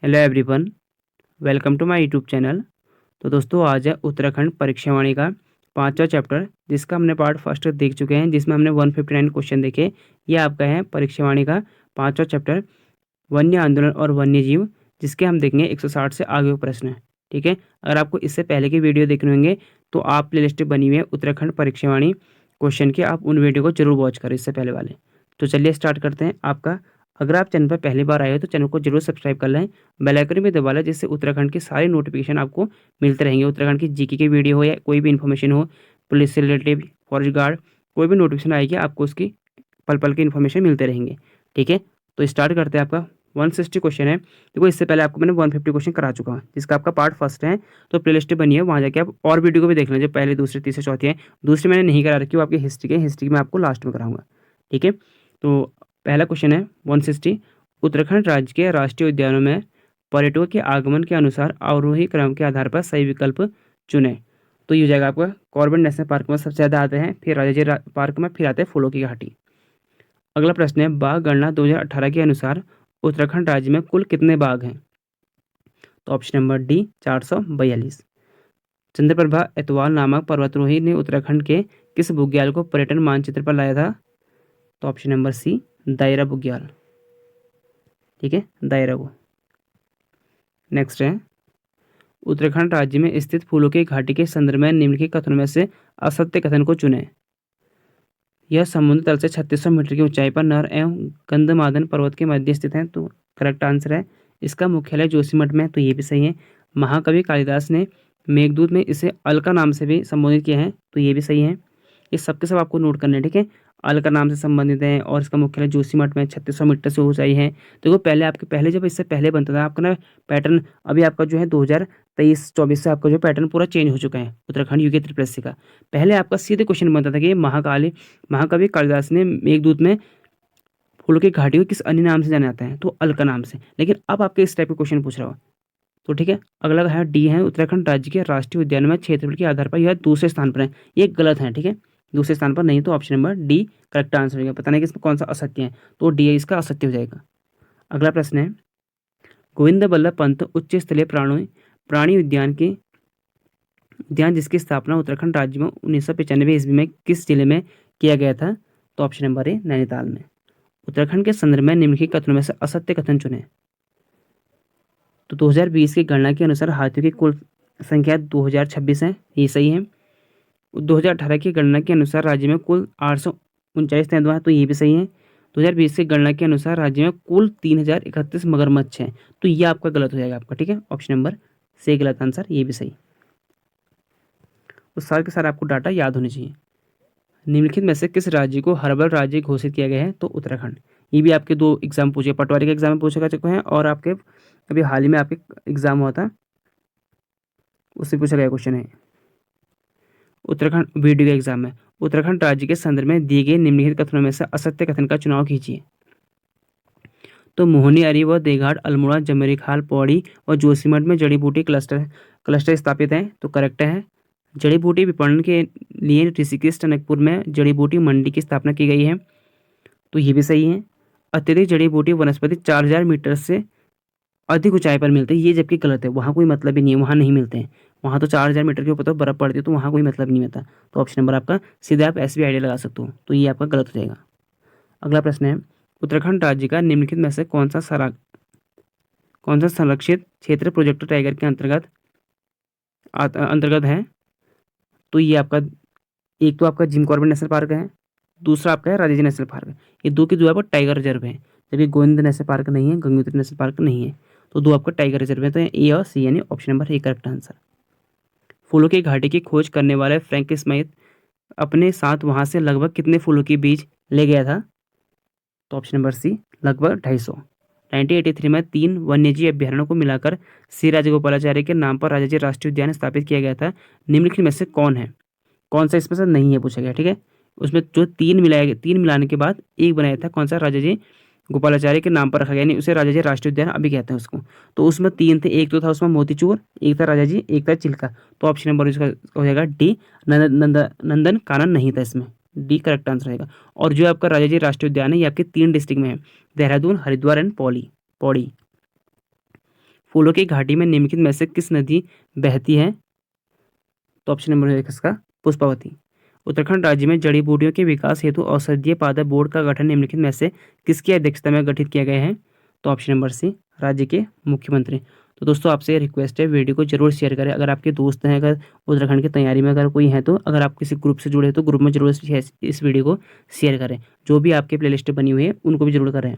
Hello everyone, welcome to my YouTube channel. तो दोस्तों आज है उत्तराखंड परीक्षावाणी का पांचवा चैप्टर, जिसका हमने पार्ट फर्स्ट देख चुके हैं, जिसमें हमने 159 क्वेश्चन देखे। ये आपका है परीक्षावाणी का पांचवा चैप्टर, वन्य आंदोलन और वन्य जीव, जिसके हम देखेंगे 160 से आगे के प्रश्न है। ठीक है, अगर आपको इससे पहले की वीडियो देखने होंगे तो आप प्लेलिस्ट बनी हुई है उत्तराखंड परीक्षावाणी क्वेश्चन की, आप उन वीडियो को जरूर वॉच करें इससे पहले वाले। तो चलिए स्टार्ट करते हैं। आपका अगर आप चैनल पर पहली बार आए हो तो चैनल को जरूर सब्सक्राइब कर लें, बेल आइकन भी दबा लें, जिससे उत्तराखंड के सारे नोटिफिकेशन आपको मिलते रहेंगे। उत्तराखंड की जीके की वीडियो हो या कोई भी इन्फॉर्मेशन हो, पुलिस से रिलेटेड, फॉरेस्ट गार्ड, कोई भी नोटिफिकेशन आएगी आपको उसकी पल पल की इन्फॉर्मेशन मिलते रहेंगे। ठीक है, तो स्टार्ट करते हैं। आपका 160 क्वेश्चन है। देखो इससे पहले आपको मैंने 150 क्वेश्चन करा चुका हूँ, जिसका आपका पार्ट फर्स्ट है। तो प्लेलिस्ट बनी है, वहाँ जाके आप और वीडियो को भी देख लें, जो पहले दूसरे तीसरे चौथी है। दूसरी मैंने नहीं करा रखी, वो आपकी हिस्ट्री के, हिस्ट्री में आपको लास्ट में कराऊंगा। ठीक है, तो पहला क्वेश्चन है 160। उत्तराखंड राज्य के राष्ट्रीय उद्यानों में पर्यटकों के आगमन के अनुसार आरोही क्रम के आधार पर सही विकल्प चुनें। तो ये हो जाएगा आपका कॉर्बेट नेशनल पार्क में सबसे ज़्यादा आते हैं, फिर राजाजी पार्क में, फिर आते हैं फूलों की घाटी। अगला प्रश्न है, बाघ गणना 2018 के अनुसार उत्तराखंड राज्य में कुल कितने बाघ हैं? तो ऑप्शन नंबर डी 442। चंद्रप्रभा एतवाल नामक पर्वतारोही ने उत्तराखंड के किस बुग्याल को पर्यटन मानचित्र पर लाया था? तो ऑप्शन नंबर सी दायरा बुग्याल। ठीक है, दायरा को। नेक्स्ट है, उत्तराखंड राज्य में स्थित फूलों की घाटी के संदर्भ में निम्नलिखित कथनों में से असत्य कथन को चुनें। यह समुद्र तल से 3600 मीटर की ऊंचाई पर नर एवं गंधमादन पर्वत के मध्य स्थित है। तो करेक्ट आंसर है। इसका मुख्यालय जोशीमठ में है, तो ये भी सही है। महाकवि कालिदास ने मेघदूत में इसे अलका नाम से भी संबोधित किया है, तो ये भी सही है। ये सबके सब आपको नोट करने हैं। ठीक है, अलका नाम से संबंधित है और इसका मुख्यालय जोशीमठ में 3600 मीटर से ऊंचाई है। तो देखो पहले आपके पहले जब इससे पहले बनता था आपका ना पैटर्न, अभी आपका जो है 2023-24 से आपका जो पैटर्न पूरा चेंज हो चुका है उत्तराखंड यूके त्रिप्रेसी का। पहले आपका सीधे क्वेश्चन बनता था कि महाकवि कालिदास ने मेघदूत में फूलों की घाटी को किस अन्य नाम से जाना जाता है? तो अलका नाम से। लेकिन अब आपके इस टाइप के क्वेश्चन पूछ रहा हो। तो ठीक है, अगला है डी है, उत्तराखंड राज्य के राष्ट्रीय उद्यान में क्षेत्रफल के आधार पर यह दूसरे स्थान पर है। ये गलत है। ठीक है, दूसरे स्थान पर नहीं, तो option number D correct answer होगा। पता नहीं कि इसमें कौन सा असत्य है, तो डी है इसका असत्य हो जाएगा। अगला प्रश्न है, गोविंद बल्लभ पंत उच्च स्तरीय प्राणी उद्यान जिसकी स्थापना उत्तराखंड राज्य में 1995 ईस्वी में किस जिले में किया गया था? तो ऑप्शन नंबर ए नैनीताल में। उत्तराखंड के संदर्भ में निम्नलिखित कथनों में से असत्य कथन चुने। तो 2020 की गणना के अनुसार हाथियों की कुल संख्या 2026 है, ये सही है। 2018 की गणना के अनुसार राज्य में कुल 839 तेंदुआ है, तो ये भी सही है। 2020 की गणना के अनुसार राज्य में कुल 3031 मगरमच्छ हैं, तो ये आपका गलत हो जाएगा आपका। ठीक है, ऑप्शन नंबर सी गलत आंसर, ये भी सही। तो सारे के सारे आपको डाटा याद होने चाहिए। निम्नलिखित में से किस राज्य को हर्बल राज्य घोषित किया गया है? तो उत्तराखंड। ये भी आपके दो एग्जाम पूछे, पटवारी के एग्जाम में पूछे जा चुके हैं और आपके अभी हाल ही में आपके एग्जाम हुआ था उससे पूछा गया क्वेश्चन है उत्तराखंड वीडियो के एग्जाम में। उत्तराखंड राज्य के संदर्भ में दिए गए निम्नलिखित कथनों में से असत्य कथन का चुनाव कीजिए। तो मोहनी अरी व देघाट, अल्मोड़ा, जमरीखाल, पौड़ी और जोशीमठ में जड़ी बूटी क्लस्टर स्थापित हैं, तो करेक्ट है। जड़ी बूटी विपणन के लिए ऋषिकेश टनकपुर में जड़ी बूटी मंडी की स्थापना की गई है, तो ये भी सही है। अत्यधिक जड़ी बूटी वनस्पति 4000 मीटर से अधिक ऊंचाई पर मिलते हैं, ये जबकि गलत है। वहाँ कोई मतलब ही नहीं है, वहाँ नहीं मिलते हैं। वहाँ तो 4000 मीटर के ऊपर तो बर्फ पड़ती है, तो वहाँ कोई मतलब नहीं होता। तो ऑप्शन नंबर आपका सीधे आप ऐसे भी आइडिया लगा सकते हो, तो ये आपका गलत हो जाएगा। अगला प्रश्न है, उत्तराखंड राज्य का निम्नलिखित में से कौन सा संरक्षित क्षेत्र प्रोजेक्ट टाइगर के अंतर्गत है? तो ये आपका एक तो आपका जिम कॉर्बेट नेशनल पार्क है, दूसरा आपका है राजाजी नेशनल पार्क। ये दो की दो आपका टाइगर रिजर्व है, जबकि गोविंद नेशनल पार्क नहीं है, गंगोत्री नेशनल पार्क नहीं है। तो दो आपका टाइगर रिजर्व है, तो ए और सी यानी option number A correct answer. फूलों की घाटी की खोज करने वाले फ्रैंक स्मिथ अपने साथ वहां से लगभग कितने फूलों के बीज ले गया था? तो ऑप्शन नंबर सी लगभग 250। 1983 में 3 वन्यजीव अभ्यारण्यों को मिलाकर सी राजगोपालाचार्य के नाम पर राजाजी राष्ट्रीय उद्यान स्थापित किया गया था। निम्नलिखित में से कौन है? कौन सा इसमें से नहीं है पूछा गया। ठीक है, उसमें जो तीन मिलाने के बाद एक बनाया था, कौन सा? राजाजी गोपालाचार्य के नाम पर रखा गया, यानी उसे राजाजी राष्ट्रीय उद्यान अभी कहते हैं उसको। तो उसमें तीन थे, एक तो था उसमें मोतीचूर, एक था राजाजी, एक था चिल्का। तो ऑप्शन नंबर इसका हो जाएगा डी नंदन कानन नहीं था इसमें, डी करेक्ट आंसर रहेगा। और जो आपका राजाजी राष्ट्रीय उद्यान है ये आपके 3 डिस्ट्रिक्ट में है, देहरादून, हरिद्वार एंड पौड़ी। फूलों की घाटी में निम्नलिखित में से किस नदी बहती है? तो ऑप्शन नंबर एक इसका पुष्पावती। उत्तराखंड राज्य में जड़ी बूटियों के विकास हेतु औषधीय पादप बोर्ड का गठन निम्नलिखित में से किसकी अध्यक्षता में गठित किया गया है? तो ऑप्शन नंबर सी राज्य के मुख्यमंत्री। तो दोस्तों आपसे रिक्वेस्ट है, वीडियो को जरूर शेयर करें। अगर आपके दोस्त हैं, अगर उत्तराखंड की तैयारी में अगर कोई है, तो अगर आप किसी ग्रुप से जुड़े हैं तो ग्रुप में जरूर इस वीडियो को शेयर करें। जो भी आपके प्लेलिस्ट बनी हुई है उनको भी जरूर करें,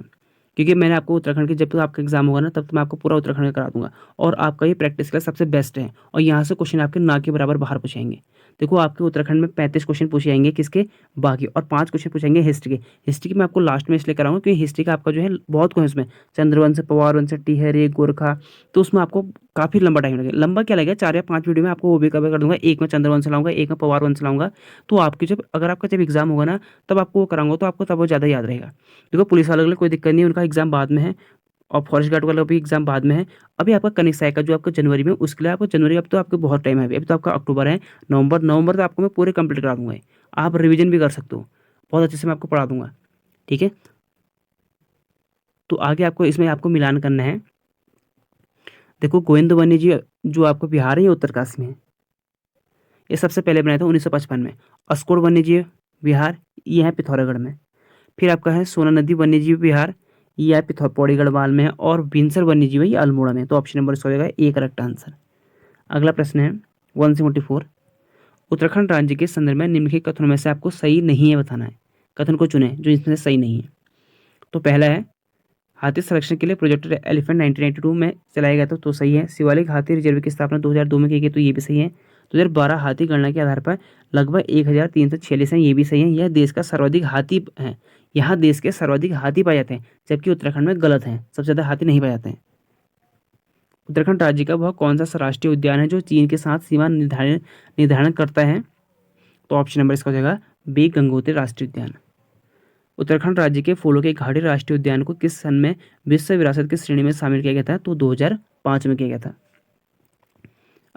क्योंकि मैंने आपको उत्तराखंड की, जब तक आपका एग्जाम होगा ना तब तक मैं आपको पूरा उत्तराखंड का करा दूंगा। और आपका ये प्रैक्टिस क्लास सबसे बेस्ट है, और यहाँ से क्वेश्चन आपके ना के बराबर बाहर पूछेंगे। देखो आपके उत्तराखंड में 35 क्वेश्चन पूछे जाएंगे किसके, बाकी, और 5 क्वेश्चन पूछेंगे हिस्ट्री के। हिस्ट्री की मैं आपको लास्ट में इसलिए कराऊंगा क्योंकि हिस्ट्री का आपका जो है बहुत क्वेश्चन उसमें चंद्रवंश, पवार वंश, टिहरी, गोरखा, तो उसमें आपको काफ़ी लंबा टाइम लगेगा। लंबा क्या लगेगा, 4 या 5 वीडियो में आपको वो भी कवर कर दूंगा। एक में चंद्रवंश लाऊंगा, एक में पवार वंश लाऊंगा। तो आपकी जब, अगर आपका जब एग्जाम होगा ना तब आपको वो कराऊंगा, तो आपको तब वो ज़्यादा याद रहेगा। देखो पुलिस वालों के लिए कोई दिक्कत नहीं है, उनका एग्जाम बाद में है, और फॉरेस्ट गार्ड वाला भी एग्जाम बाद में है। अभी आपका कनिष्ठ सहायक का जो आपका जनवरी में, उसके लिए आपको जनवरी, अब तो आपको बहुत टाइम है, अभी तो आपका अक्टूबर है, नवंबर तो आपको मैं पूरे कंप्लीट करा दूंगा। आप रिवीजन भी कर सकते हो, बहुत अच्छे से मैं आपको पढ़ा दूंगा। ठीक है, तो आगे आपको इसमें आपको मिलान करना है। देखो गोविंद वन्य जी जो आपको बिहार है, ये उत्तरकाशी में है। ये सबसे पहले बनाया था 1955 में। अस्कोर वन्य जीव विहार, ये है पिथौरागढ़ में। फिर आपका है सोना नदी वन्य जीव विहार, ये है पौड़ी गढ़वाल में है। और बिनसर वन्य जीव है, ये अल्मोड़ा में। तो ऑप्शन नंबर इसका हो जाएगा ए करेक्ट आंसर। अगला प्रश्न है 174। उत्तराखंड राज्य के संदर्भ में निम्नलिखित कथनों में से आपको सही नहीं है बताना है। कथन को चुने जो इसमें से सही नहीं है। तो पहला है हाथी संरक्षण के लिए प्रोजेक्ट एलिफेंट 1992 में चलाया गया था, तो सही है। शिवालिक हाथी रिजर्व की स्थापना 2002 में की गई, तो ये भी सही है। 2012 हाथी गणना के आधार पर लगभग 1346 हैं, ये भी सही है। यह देश का सर्वाधिक हाथी है, यहाँ देश के सर्वाधिक हाथी पाए जाते हैं, जबकि उत्तराखंड में गलत है, सबसे ज़्यादा हाथी नहीं पाए जाते हैं। उत्तराखंड राज्य का वह कौन सा राष्ट्रीय उद्यान है जो चीन के साथ सीमा निर्धारण करता है? तो ऑप्शन नंबर इसका हो जाएगा बी गंगोत्री राष्ट्रीय उद्यान। उत्तराखंड राज्य के फूलों के घाटी राष्ट्रीय उद्यान को किस सन में विश्व विरासत की श्रेणी में शामिल किया गया था? तो 2005 में किया गया था।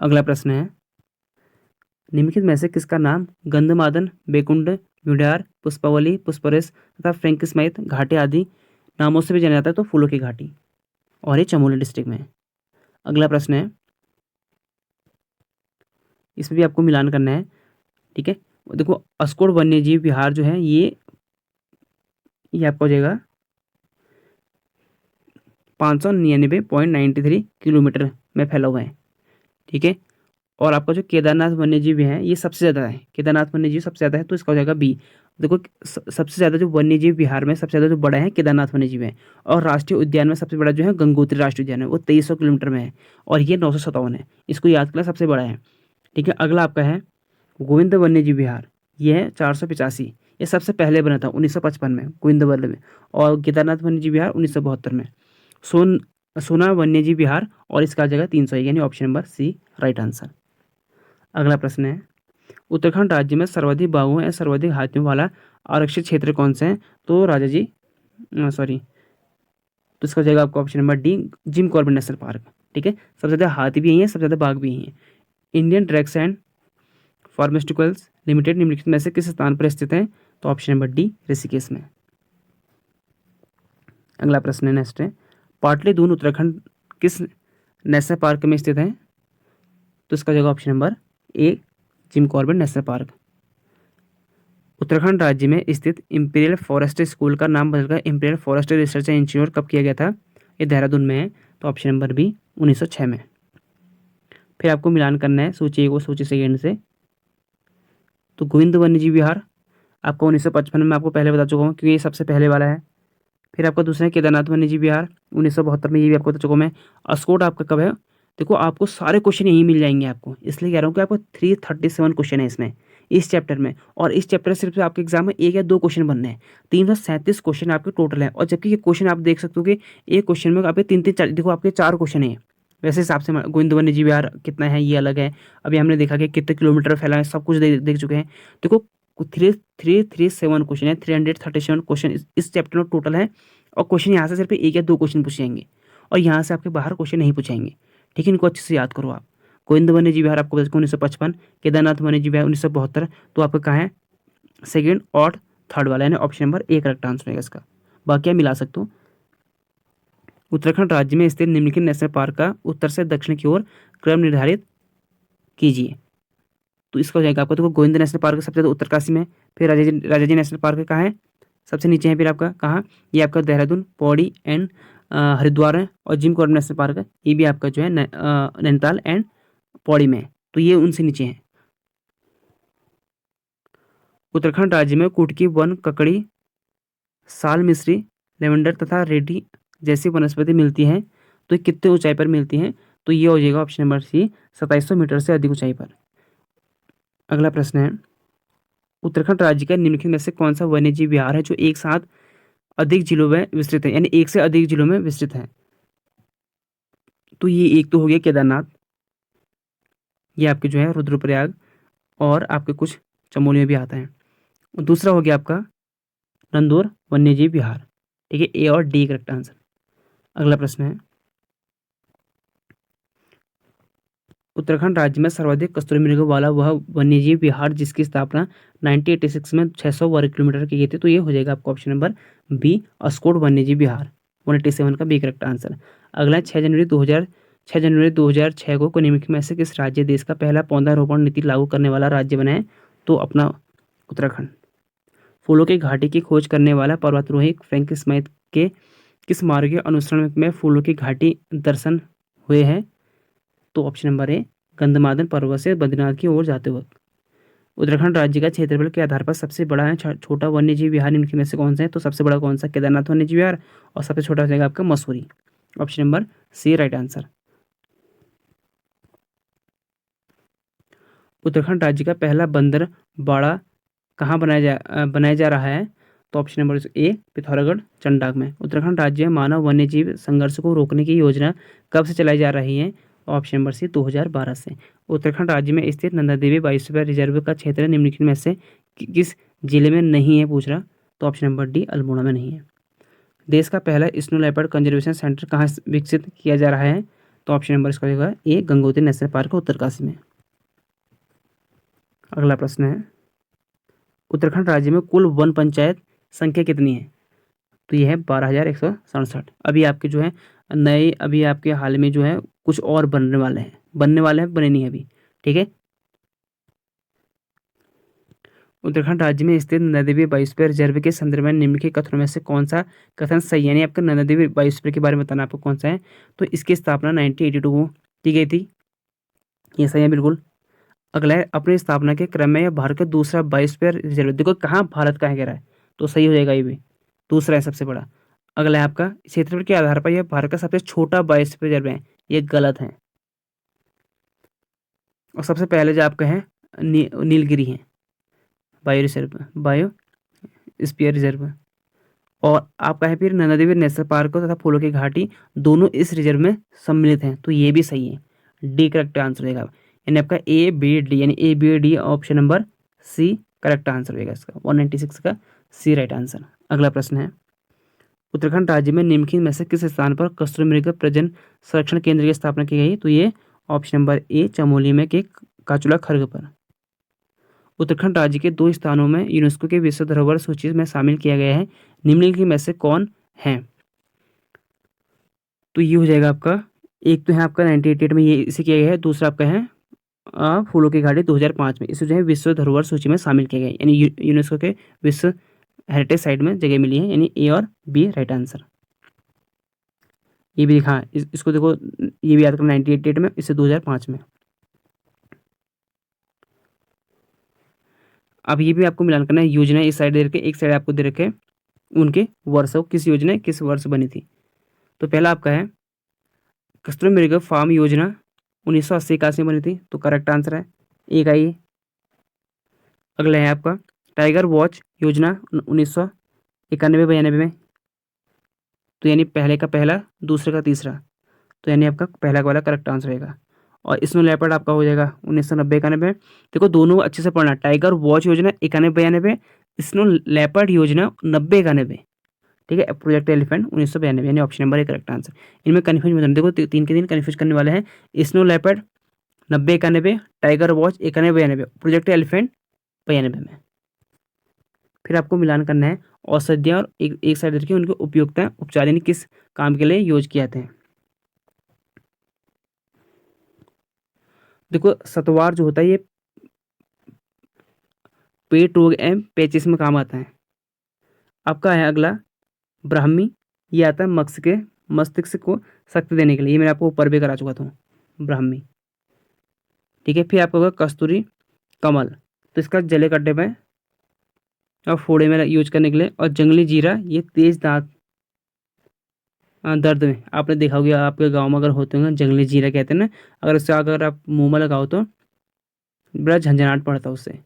अगला प्रश्न है निम्नलिखित में से किसका नाम गंधमादन, बेकुंड, म्यूडार, पुष्पावली, पुष्परेश तथा फ्रैंकिसमाइट घाटी आदि नामों से भी जाना जाता है? तो फूलों की घाटी, और ये चमोली डिस्ट्रिक्ट में है। अगला प्रश्न है, इसमें भी आपको मिलान करना है। ठीक है, देखो अस्कोर वन्य जीव विहार जो है ये आपका हो जाएगा 599.93 किलोमीटर में फैला हुआ है। ठीक है, और आपका जो केदारनाथ वन्यजीव है ये सबसे ज़्यादा है, केदारनाथ वन्यजीव सबसे ज़्यादा है, तो इसका हो जाएगा बी। देखो सबसे ज़्यादा जो वन्यजीव बिहार में सबसे ज़्यादा जो बड़ा है केदारनाथ वन्यजीव है, और राष्ट्रीय उद्यान में सबसे बड़ा जो है गंगोत्री राष्ट्रीय उद्यान है, वो 2300 किलोमीटर में है, और ये 957 है। इसको याद करना सबसे बड़ा है। ठीक है, अगला आपका है गोविंद वन्यजीव विहार, ये है 485, ये सबसे पहले बना था 1955 में गोविंद वन्य में, और केदारनाथ वन्यजीव विहार 1972 में। सोना वन्यजीव विहार, और इसका आ जाएगा 300, यानी option number C right answer. अगला प्रश्न है उत्तराखंड राज्य में सर्वाधिक बाघों या सर्वाधिक हाथियों वाला आरक्षित क्षेत्र कौन से हैं? तो राजा जी सॉरी, तो इसका हो जाएगा आपका option number D Jim Corbett national park. ठीक है, सबसे ज़्यादा हाथी भी यही है, सबसे ज़्यादा बाघ भी यही है। Indian drugs and pharmaceuticals limited निम्नलिखित में से किस स्थान पर स्थित है? तो ऑप्शन नंबर डी ऋषिकेश में। अगला प्रश्न है नेक्स्ट है पाटलिपुत्र उत्तराखंड किस नेशनल पार्क में स्थित है? तो इसका जगह ऑप्शन नंबर ए Jim Corbett national park. Uttarakhand राज्य में स्थित इंपीरियल फॉरेस्ट स्कूल का नाम बदलकर इंपीरियल फॉरेस्ट रिसर्च इंस्टीट्यूट कब किया गया था? ये देहरादून में है, तो ऑप्शन नंबर बी 1906 में। फिर आपको मिलान करना है सूची एक और सूची सेकेंड से। तो गोविंद वन्यजीव विहार आपको 1955 में आपको पहले बता चुका हूँ, क्योंकि ये सबसे पहले वाला है। फिर आपका दूसरा है केदारनाथ वन्यजीव विहार 1972 में, ये भी आपको बता चुका हूँ मैं। अस्कोट आपका कब है? देखो आपको सारे क्वेश्चन यही मिल जाएंगे आपको, इसलिए कह रहा हूँ कि आपको 337 क्वेश्चन है इसमें, इस चैप्टर में। और इस चैप्टर सिर्फ आपके एग्जाम में 1 या 2 क्वेश्चन बनने हैं, 337 क्वेश्चन आपके टोटल है। और जबकि ये क्वेश्चन आप देख सकते हो कि एक क्वेश्चन में आपके 3-3 4, देखो आपके 4 क्वेश्चन है। वैसे हिसाब से गोविंद वन्यजीव विहार कितना है ये अलग है, अभी हमने देखा कि कितने किलोमीटर फैला है, सब कुछ देख चुके हैं। देखो 337 क्वेश्चन है, 337 क्वेश्चन इस चैप्टर में टोटल है। और क्वेश्चन यहाँ से सिर्फ 1 या 2 क्वेश्चन पूछेंगे, और यहाँ से आपके बाहर क्वेश्चन नहीं पूछेंगे। ठीक है, इनको अच्छे से याद करो आप। गोविंद वन्यजीव विहार आपको 1955, केदारनाथ वन्यजीव विहार 1972, तो आपका कहाँ है सेकेंड और थर्ड वाला, यानी option number A correct answer है इसका। बाकी आप मिला सकते हो। उत्तराखंड राज्य में स्थित निम्नलिखित नेशनल पार्क का उत्तर से दक्षिण की ओर क्रम निर्धारित कीजिए। तो इसका हो जाएगा आपका, देखो गोविंद नेशनल पार्क सबसे ज़्यादा उत्तरकाशी में, फिर राजाजी नेशनल पार्क कहाँ है, सबसे नीचे है, फिर आपका कहाँ, ये आपका देहरादून, पौड़ी एंड हरिद्वार है, और जिम कॉर्बेट नेशनल पार्क है, ये भी आपका जो है नैनीताल एंड पौड़ी में है, तो ये उनसे नीचे है। उत्तराखंड राज्य में कुटकी वन, ककड़ी, साल मिश्री, लेवेंडर तथा रेडी जैसी वनस्पति मिलती हैं, तो ये कितने ऊंचाई पर मिलती हैं, तो ये हो जाएगा ऑप्शन नंबर सी 2700 मीटर से अधिक ऊंचाई पर। अगला प्रश्न है, उत्तराखंड राज्य का निम्नलिखित में से कौन सा वन्यजीव विहार है जो एक साथ अधिक जिलों में विस्तृत है, यानी एक से अधिक जिलों में विस्तृत है। तो ये एक तो हो गया केदारनाथ, ये आपके जो है रुद्रप्रयाग, और आपके कुछ चमोली में भी आता है। दूसरा हो गया आपका नंदौर वन्यजीव विहार, ठीक है, ए और डी करेक्ट आंसर। अगला प्रश्न है, उत्तराखंड राज्य में सर्वाधिक कस्तूरी मृगों वाला वह वन्यजीव विहार जिसकी स्थापना 1986 में 600 वर्ग किलोमीटर की गई थी, तो ये हो जाएगा आपका ऑप्शन नंबर बी अस्कोट वन्यजीव विहार, 187 का बी करेक्ट आंसर। अगला 6 जनवरी 2006 को निम्नलिखित में से किस राज्य देश का पहला पौधारोपण नीति लागू करने वाला राज्य बना है, तो अपना उत्तराखंड। फूलों की घाटी की खोज करने वाला पर्वतारोही फ्रैंक स्मिथ के किस मार्ग के अनुसरण में फूलों की घाटी दर्शन हुए हैं, तो ऑप्शन नंबर ए गंधमादन पर्वत से बद्रीनाथ की ओर जाते वक्त। उत्तराखंड राज्य का क्षेत्रफल के आधार पर सबसे बड़ा है छोटा वन्यजीव विहार निम्नलिखित में से कौन सा है, तो सबसे बड़ा कौन सा, केदारनाथ वन्यजीव विहार, और सबसे छोटा हो जाएगा आपका Mussoorie, option number C right answer. Uttarakhand राज्य का पहला बंदर बाड़ा कहाँ बनाया जा रहा है, तो ऑप्शन नंबर ए पिथौरागढ़ चंडाक में। उत्तराखंड राज्य में मानव वन्यजीव संघर्ष को रोकने की योजना कब से चलाई जा रही है, ऑप्शन नंबर सी 2012 से। उत्तराखंड राज्य में स्थित नंदा देवी बायोस्फीयर रिजर्व का क्षेत्र निम्नलिखित में से किस जिले में नहीं है पूछ रहा, तो ऑप्शन नंबर डी अल्मोड़ा में नहीं है। देश का पहला स्नो लेपर्ड कंजर्वेशन सेंटर कहाँ विकसित किया जा रहा है, तो ऑप्शन नंबर इसका होगा ए गंगोत्री नेशनल पार्क उत्तरकाशी में। अगला प्रश्न है, उत्तराखंड राज्य में कुल वन पंचायत संख्या कितनी है, तो यह है 12,167। अभी आपके जो है नए, अभी आपके हाल में जो है कुछ और बनने वाले हैं, बने नहीं अभी, ठीक है। उत्तराखंड राज्य में स्थित नंदा देवी बायोस्फीयर रिजर्व के संदर्भ में निम्नलिखित कथनों में से कौन सा कथन सही है, यानी आपका नंदा देवी बायोस्फीयर के बारे में बताना आपको कौन सा है, तो इसकी स्थापना 1982 को की गई थी, ये सही है बिल्कुल। अगला है, अपनी स्थापना के क्रम में यह भारत का दूसरा बायोस्फीयर रिजर्व, देखो कहाँ भारत का है कह रहा है, तो सही हो जाएगा ये भी, दूसरा है सबसे बड़ा। अगला है आपका क्षेत्रफल के आधार पर यह भारत का सबसे छोटा बायोस्फीयर रिजर्व है, ये गलत है। और सबसे पहले जो आपका है नीलगिरी है बायो स्पीयर रिजर्व, और आपका है फिर नंदा देवी नेशनल पार्क तथा फूलों की घाटी दोनों इस रिजर्व में सम्मिलित हैं, तो ये भी सही है, डी करेक्ट आंसर रहेगा, यानी आपका ए बी डी, यानी A B D option number C correct answer रहेगा इसका, 196 का सी राइट आंसर। अगला प्रश्न है, उत्तराखंड राज्य में निम्नलिखित में से किस स्थान पर कस्तूरी मृग प्रजनन संरक्षण केंद्र की स्थापना की गई, तो ये ऑप्शन नंबर ए चमोली में के काचुला खर्ग पर। उत्तराखंड राज्य के 2 स्थानों में यूनेस्को के विश्व धरोहर सूची में शामिल किया गया है, निम्नलिखित में से कौन है, तो ये हो जाएगा आपका, एक तो है आपका 1988 में ये इसे किया गया है, दूसरा आपका है फूलों की घाटी 2005 में, इसे जो है विश्व धरोहर सूची में शामिल किया गया है, यानी यूनेस्को के विश्व हेरिटेज साइट में जगह मिली है, यानी ए और बी राइट आंसर। ये भी दिखा इसको देखो, ये भी याद करो 1988 में, इससे 2005 में। अब ये भी आपको मिलान करना है, योजना इस साइड दे रखे, एक साइड आपको दे रखे उनके वर्षों, किस योजना किस वर्ष बनी थी। तो पहला आपका है कस्तूरी मृग फार्म योजना 1980-81 में बनी थी, तो करेक्ट आंसर है ए का ये। अगला है आपका टाइगर वॉच योजना 1991-92 में, तो यानी पहले का पहला दूसरे का तीसरा, तो यानी आपका पहला वाला करेक्ट आंसर रहेगा। और स्नो लेपर्ड आपका हो जाएगा 1990-91। देखो दोनों अच्छे से पढ़ना, टाइगर वॉच योजना 91-92, स्नो लेपर्ड योजना 90-91, ठीक है। प्रोजेक्ट एलिफेंट 1992, यानी option number A correct answer. इनमें कन्फ्यूज मत होना, देखो 3 के 3 कन्फ्यूज करने वाले हैं, snow leopard 90-91, tiger watch 91-92, project elephant 92 में। फिर आपको मिलान करना है औषधियाँ और एक साइड रखिए उनके उपयोगिता उपचार यानी किस काम के लिए यूज किए जाते हैं। देखो सतवार जो होता है ये पेट रोग एवं पेचिश में काम आता है। आपका है अगला ब्राह्मी, ये आता है मस्तिष्क को शक्ति देने के लिए, ये मैंने आपको ऊपर भी करा चुका था ब्राह्मी। ठीक है, फिर आपका होगा कस्तूरी कमल, तो इसका जले कड्डे में और फोड़े में यूज करने के लिए। और जंगली जीरा ये तेज दांत दर्द में आपने देखा होगा, आपके गांव में अगर होते होंगे जंगली जीरा कहते हैं ना, अगर उससे अगर आप मुंह में लगाओ तो बड़ा झंझनाहट पड़ता है उससे।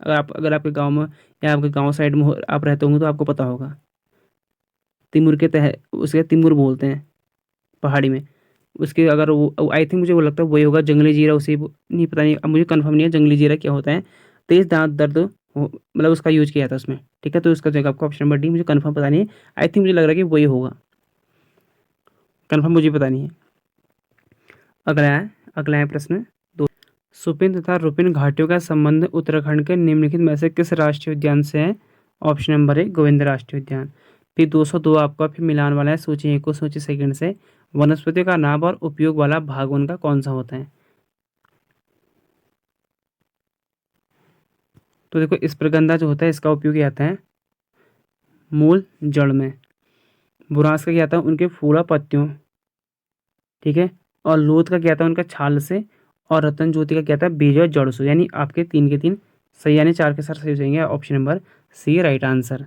अगर आपके गांव में या आपके गांव साइड में आप रहते होंगे तो आपको पता होगा। तिमुर के तह उसके तिमुर बोलते हैं पहाड़ी में। उसके अगर वो आई थिंक मुझे वो लगता है वही होगा जंगली जीरा, उसी नहीं पता नहीं, अब मुझे कंफर्म नहीं है जंगली जीरा क्या होता है। तेज दांत दर्द मतलब उसका यूज किया था उसमें। ठीक है, तो उसका जगह आपका ऑप्शन नंबर डी, मुझे कंफर्म पता नहीं है, आई थिंक मुझे लग रहा है कि वही होगा, कंफर्म मुझे पता नहीं है। अगला है प्रश्न दो। सुपिन तथा रुपिन घाटियों का संबंध उत्तराखंड के निम्नलिखित में से किस राष्ट्रीय उद्यान से है? ऑप्शन नंबर ए गोविंद राष्ट्रीय उद्यान। फिर 202 आपका फिर मिलान वाला है सूची 1 को सूची सेकंड से। वनस्पतियों का नाम और उपयोग वाला भाग उनका कौन सा होता है? तो देखो स्पर्गंधा जो होता है इसका उपयोग क्या आता है मूल जड़ में। बुरांस का क्या आता है उनके फूला पत्तियों। ठीक है, और लोथ का क्या था उनका छाल से। और रतन ज्योति का क्या था बीज और जड़ से। यानी आपके 3 के 3 सही, यानी 4 के 4 सही हो जाएंगे। Option number C right answer.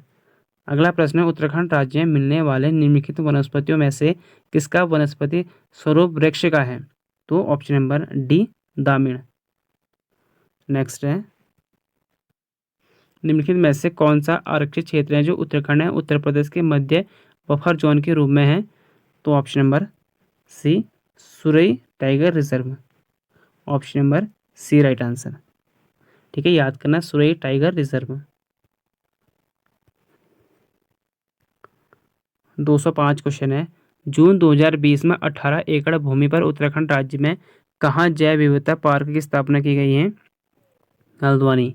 अगला प्रश्न है उत्तराखंड राज्य में मिलने वाले निम्नलिखित वनस्पतियों में से किसका वनस्पति स्वरूप वृक्ष का है? तो ऑप्शन नंबर डी दामिण। नेक्स्ट है निम्नलिखित में से कौन सा आरक्षित क्षेत्र है जो उत्तराखंड है उत्तर प्रदेश के मध्य बफर जोन के रूप में है? तो option number C Surai tiger reserve. Option number C right answer. ठीक है, याद करना सुरई टाइगर रिजर्व। 205 क्वेश्चन है। जून 2020 में 18 एकड़ भूमि पर उत्तराखंड राज्य में कहाँ जैव विविधता पार्क की स्थापना की गई है? हल्द्वानी।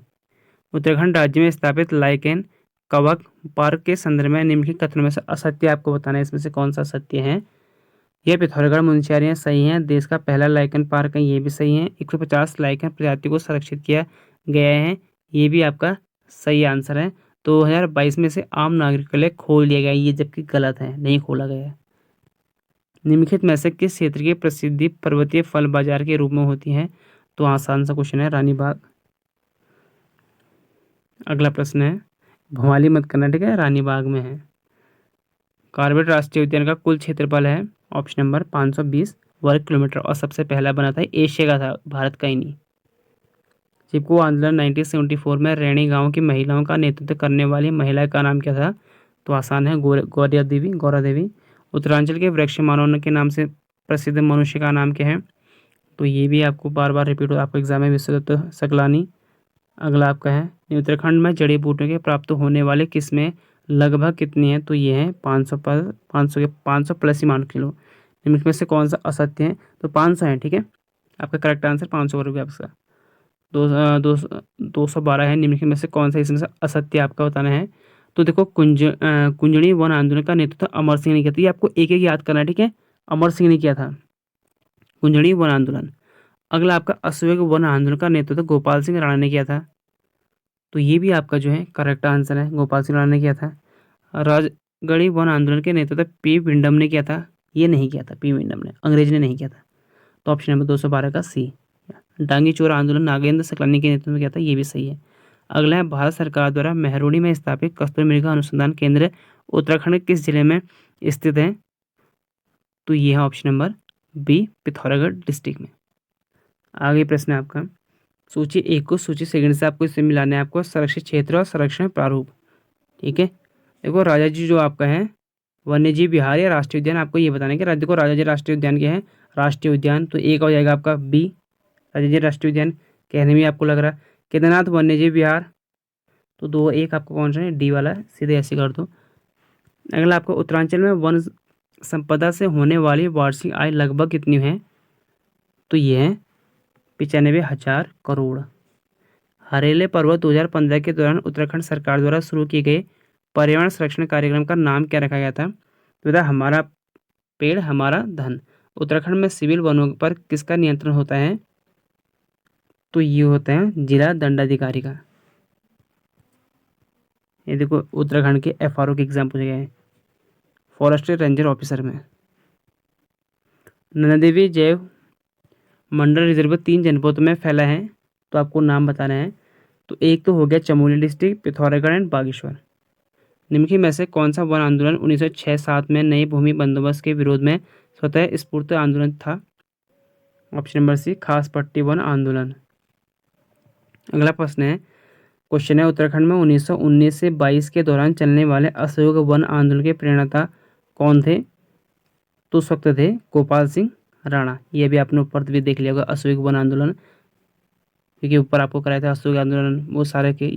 उत्तराखंड राज्य में स्थापित लाइकेन कवक पार्क के संदर्भ में निम्नलिखित कथनों में से असत्य आपको बताना है, इसमें से कौन सा सत्य है? यह पिथौरागढ़ मुनस्यारियाँ सही हैं, देश का पहला लाइकन पार्क है, ये भी सही है। 150 लाइकन प्रजाति को संरक्षित किया गया है, ये भी आपका सही आंसर है। 2022 में से आम नागरिक के लिए खोल दिया गया है, ये जबकि गलत है, नहीं खोला गया है। निम्नलिखित में से किस क्षेत्र की प्रसिद्धि पर्वतीय फल बाजार के रूप में होती है? तो आसान सा क्वेश्चन है, रानी बाग। अगला प्रश्न है भवाली मत करना, ठीक है, रानी बाग में है। कॉर्बेट राष्ट्रीय उद्यान का कुल क्षेत्रफल है ऑप्शन नंबर 520 वर्ग किलोमीटर और सबसे पहला बना था एशिया का था, भारत का ही नहीं। चिपको आंदोलन 1974 में रैणी गांव की महिलाओं का नेतृत्व करने वाली महिला का नाम क्या था? तो आसान है गौरा देवी। उत्तरांचल के वृक्ष मानव के नाम से प्रसिद्ध मनुष्य का नाम क्या है? तो ये भी आपको बार बार रिपीट हो आपको एग्जाम में विश्वदत्त सकलानी। अगला आपका है उत्तराखंड में जड़ी बूटियों के प्राप्त होने वाले किस्में लगभग कितनी है? तो ये है 500 पर 500 प्लस ही मान किलो। निम्नलिखित में से कौन सा असत्य है? तो 500 है। ठीक है, आपका करेक्ट आंसर 500 करोगे आपका। 212 है। निम्नलिखित में से कौन सा इसमें से असत्य आपका बताना है? तो देखो कुंजड़ी वन आंदोलन का नेतृत्व अमर सिंह ने किया था, ये आपको एक एक याद करना है। ठीक है, अमर सिंह ने किया था कुंजड़ी वन आंदोलन। अगला आपका अश्वमेध वन आंदोलन का नेतृत्व गोपाल सिंह राणा ने किया था, तो ये भी आपका जो है करेक्ट आंसर है, गोपाल सिंह राणा ने किया था। राजगढ़ी वन आंदोलन के नेतृत्व पी विंडम ने किया था, ये नहीं किया था पी विंडम ने, अंग्रेज ने नहीं किया था। तो ऑप्शन नंबर 212 का सी। डांगी चोर आंदोलन नागेंद्र सकलानी के नेतृत्व में किया था, ये भी सही है। अगला है भारत सरकार द्वारा मेहरोली में स्थापित कस्तूरी मृगा अनुसंधान केंद्र उत्तराखंड के किस जिले में स्थित है? तो ये है option number B Pithoragarh district में। आगे प्रश्न है आपका सूची 1 को सूची सेकंड से आपको इससे मिलाना है, आपको संरक्षित क्षेत्र और संरक्षण प्रारूप। ठीक है, देखो राजा जी जो आपका है वन्य जीव विहार या राष्ट्रीय उद्यान, आपको ये बताना है कि राज्य को राजा जी राष्ट्रीय उद्यान क्या है? राष्ट्रीय उद्यान। तो एक हो जाएगा आपका बी राजा जी राष्ट्रीय उद्यान, कहने में आपको लग रहा। केदारनाथ वन्य जीव विहार, तो 2 1 आपको कौन सा है? डी वाला, सीधे ऐसे कर दो। अगला आपको उत्तरांचल में वन संपदा से होने वाली वार्षिक आय लगभग कितनी है? तो ये है 95,000 करोड़। हरेले पर्व 2015 के दौरान उत्तराखंड सरकार द्वारा शुरू किए गए पर्यावरण संरक्षण कार्यक्रम का नाम क्या रखा गया था? तो बता हमारा पेड़ हमारा धन। उत्तराखंड में सिविल वनों पर किसका नियंत्रण होता है? तो ये होता है जिला दंडाधिकारी का। ये देखो उत्तराखंड के एफआरओ के एग्जाम पूछे गए हैं, फॉरेस्ट्री रेंजर ऑफिसर में। नैना देवी जैव मंडल रिजर्व 3 जनपदों में फैला है, तो आपको नाम बताना है। तो एक तो हो गया चमोली डिस्ट्रिक्ट, पिथौरागढ़ एंड बागेश्वर। निम्नलिखित में से कौन सा वन आंदोलन 1906-7 में नई भूमि बंदोबस्त के विरोध में स्वतः स्फूर्त आंदोलन था? ऑप्शन नंबर सी खास पट्टी वन आंदोलन। अगला प्रश्न है, क्वेश्चन है उत्तराखंड में 1919 से 22 के दौरान चलने वाले असहयोग वन आंदोलन के प्रेरणाता कौन थे? तो उस वक्त थे गोपाल सिंह राणा। ये भी आपने ऊपर भी देख लिया होगा असहयोग वन आंदोलन, क्योंकि ऊपर आपको कराया था असहयोग आंदोलन वो सारे के।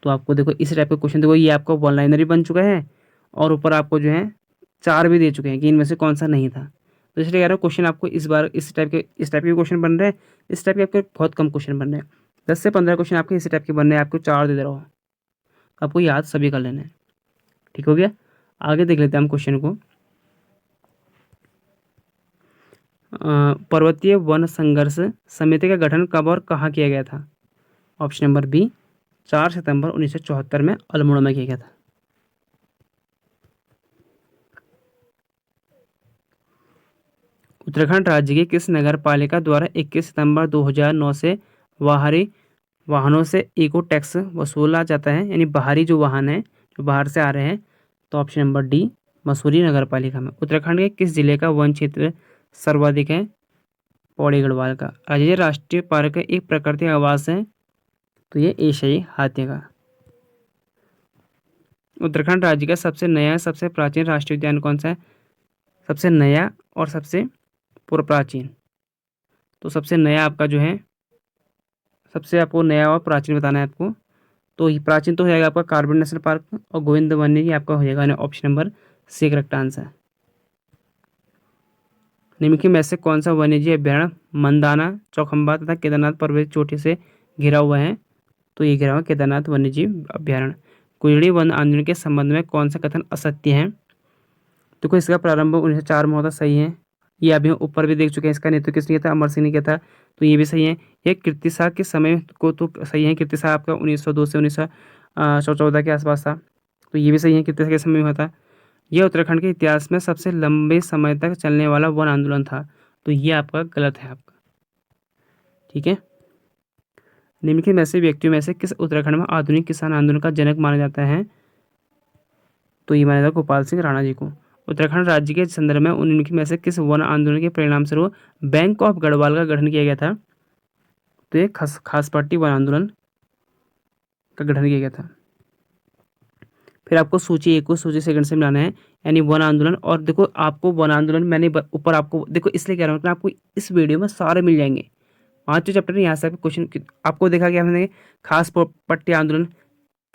तो आपको देखो इस टाइप का क्वेश्चन, देखो ये आपका वन लाइनर भी बन चुका है और ऊपर आपको जो है 4 भी दे चुके हैं कि इनमें से कौन सा नहीं था। तो इसलिए कह रहा हूँ क्वेश्चन आपको इस बार इस टाइप के क्वेश्चन बन रहे हैं। इस टाइप के आपके बहुत कम क्वेश्चन बन रहे हैं, 10 से 15 क्वेश्चन आपके इसी टाइप के बन रहे हैं, आपको 4 दे दे रहा हूँ। आपको याद सभी कर लेना है, ठीक हो गया। आगे देख लेते हैं हम क्वेश्चन को। पर्वतीय वन संघर्ष समिति का गठन कब और कहाँ किया गया था? ऑप्शन नंबर बी 4 सितंबर 1974 में अल्मोड़ा में किया गया था। उत्तराखंड राज्य की किस नगर पालिका द्वारा 21 सितंबर 2009 से बाहरी वाहनों से इको टैक्स वसूला जाता है, यानी बाहरी जो वाहन है जो बाहर से आ रहे हैं? तो ऑप्शन नंबर डी मसूरी नगर पालिका में। उत्तराखंड के किस जिले का वन क्षेत्र सर्वाधिक है? पौड़ी गढ़वाल का। राज्य राष्ट्रीय पार्क एक प्राकृतिक आवास है, तो ये एशियाई हाथी का। उत्तराखंड राज्य का सबसे नया सबसे प्राचीन राष्ट्रीय उद्यान कौन सा है? सबसे नया और सबसे प्राचीन, तो सबसे नया आपका जो है, सबसे आपको नया और प्राचीन बताना है आपको। तो ये प्राचीन तो हो जाएगा आपका कार्बन नेशनल पार्क और गोविंद वन्य जी आपका हो जाएगा option number C correct answer. निम्नलिखित में से कौन सा वन्यजीव अभ्यारण्य मंदाना चौखंबा तथा केदारनाथ पर्वत चोटी से घिरा हुआ है? तो ये घिरा हुआ केदारनाथ वन्यजीव अभ्यारण्य। कुजड़ी वन आंदोलन के संबंध में कौन सा कथन असत्य है? देखो इसका प्रारंभ 1904 में होता, सही है। ये अभी ऊपर भी देख चुके हैं, इसका नेतृत्व किसने किया था? अमर सिंह ने किया था, तो ये भी सही है। ये कीर्तिशाह के समय को तो सही है, कीर्तिशाह आपका 1902 से 1914 के आसपास था, तो ये भी सही है, कीर्तिशाह के समय में हुआ था। यह उत्तराखंड के इतिहास में सबसे लंबे समय तक चलने वाला वन आंदोलन था, तो ये आपका गलत है आपका, ठीक है। निम्नलिखित में से व्यक्तियों में से किस उत्तराखंड में आधुनिक किसान आंदोलन का जनक माना जाता है? तो ये माना जाता है गोपाल सिंह राणा जी को। उत्तराखंड राज्य के संदर्भ में निम्नलिखित में से किस वन आंदोलन के परिणाम स्वरूप बैंक ऑफ गढ़वाल का गठन किया गया था? तो ये खास पार्टी वन आंदोलन का गठन किया गया था। फिर आपको सूची 1 को सूची सेकंड से मिलाना है, यानी वन आंदोलन। और देखो आपको वन आंदोलन मैंने ऊपर आपको देखो इसलिए कह रहा हूँ कि आपको इस वीडियो में सारे मिल जाएंगे, 5 चैप्टर यहाँ से क्वेश्चन आपको देखा गया। हमने खास पट्टी आंदोलन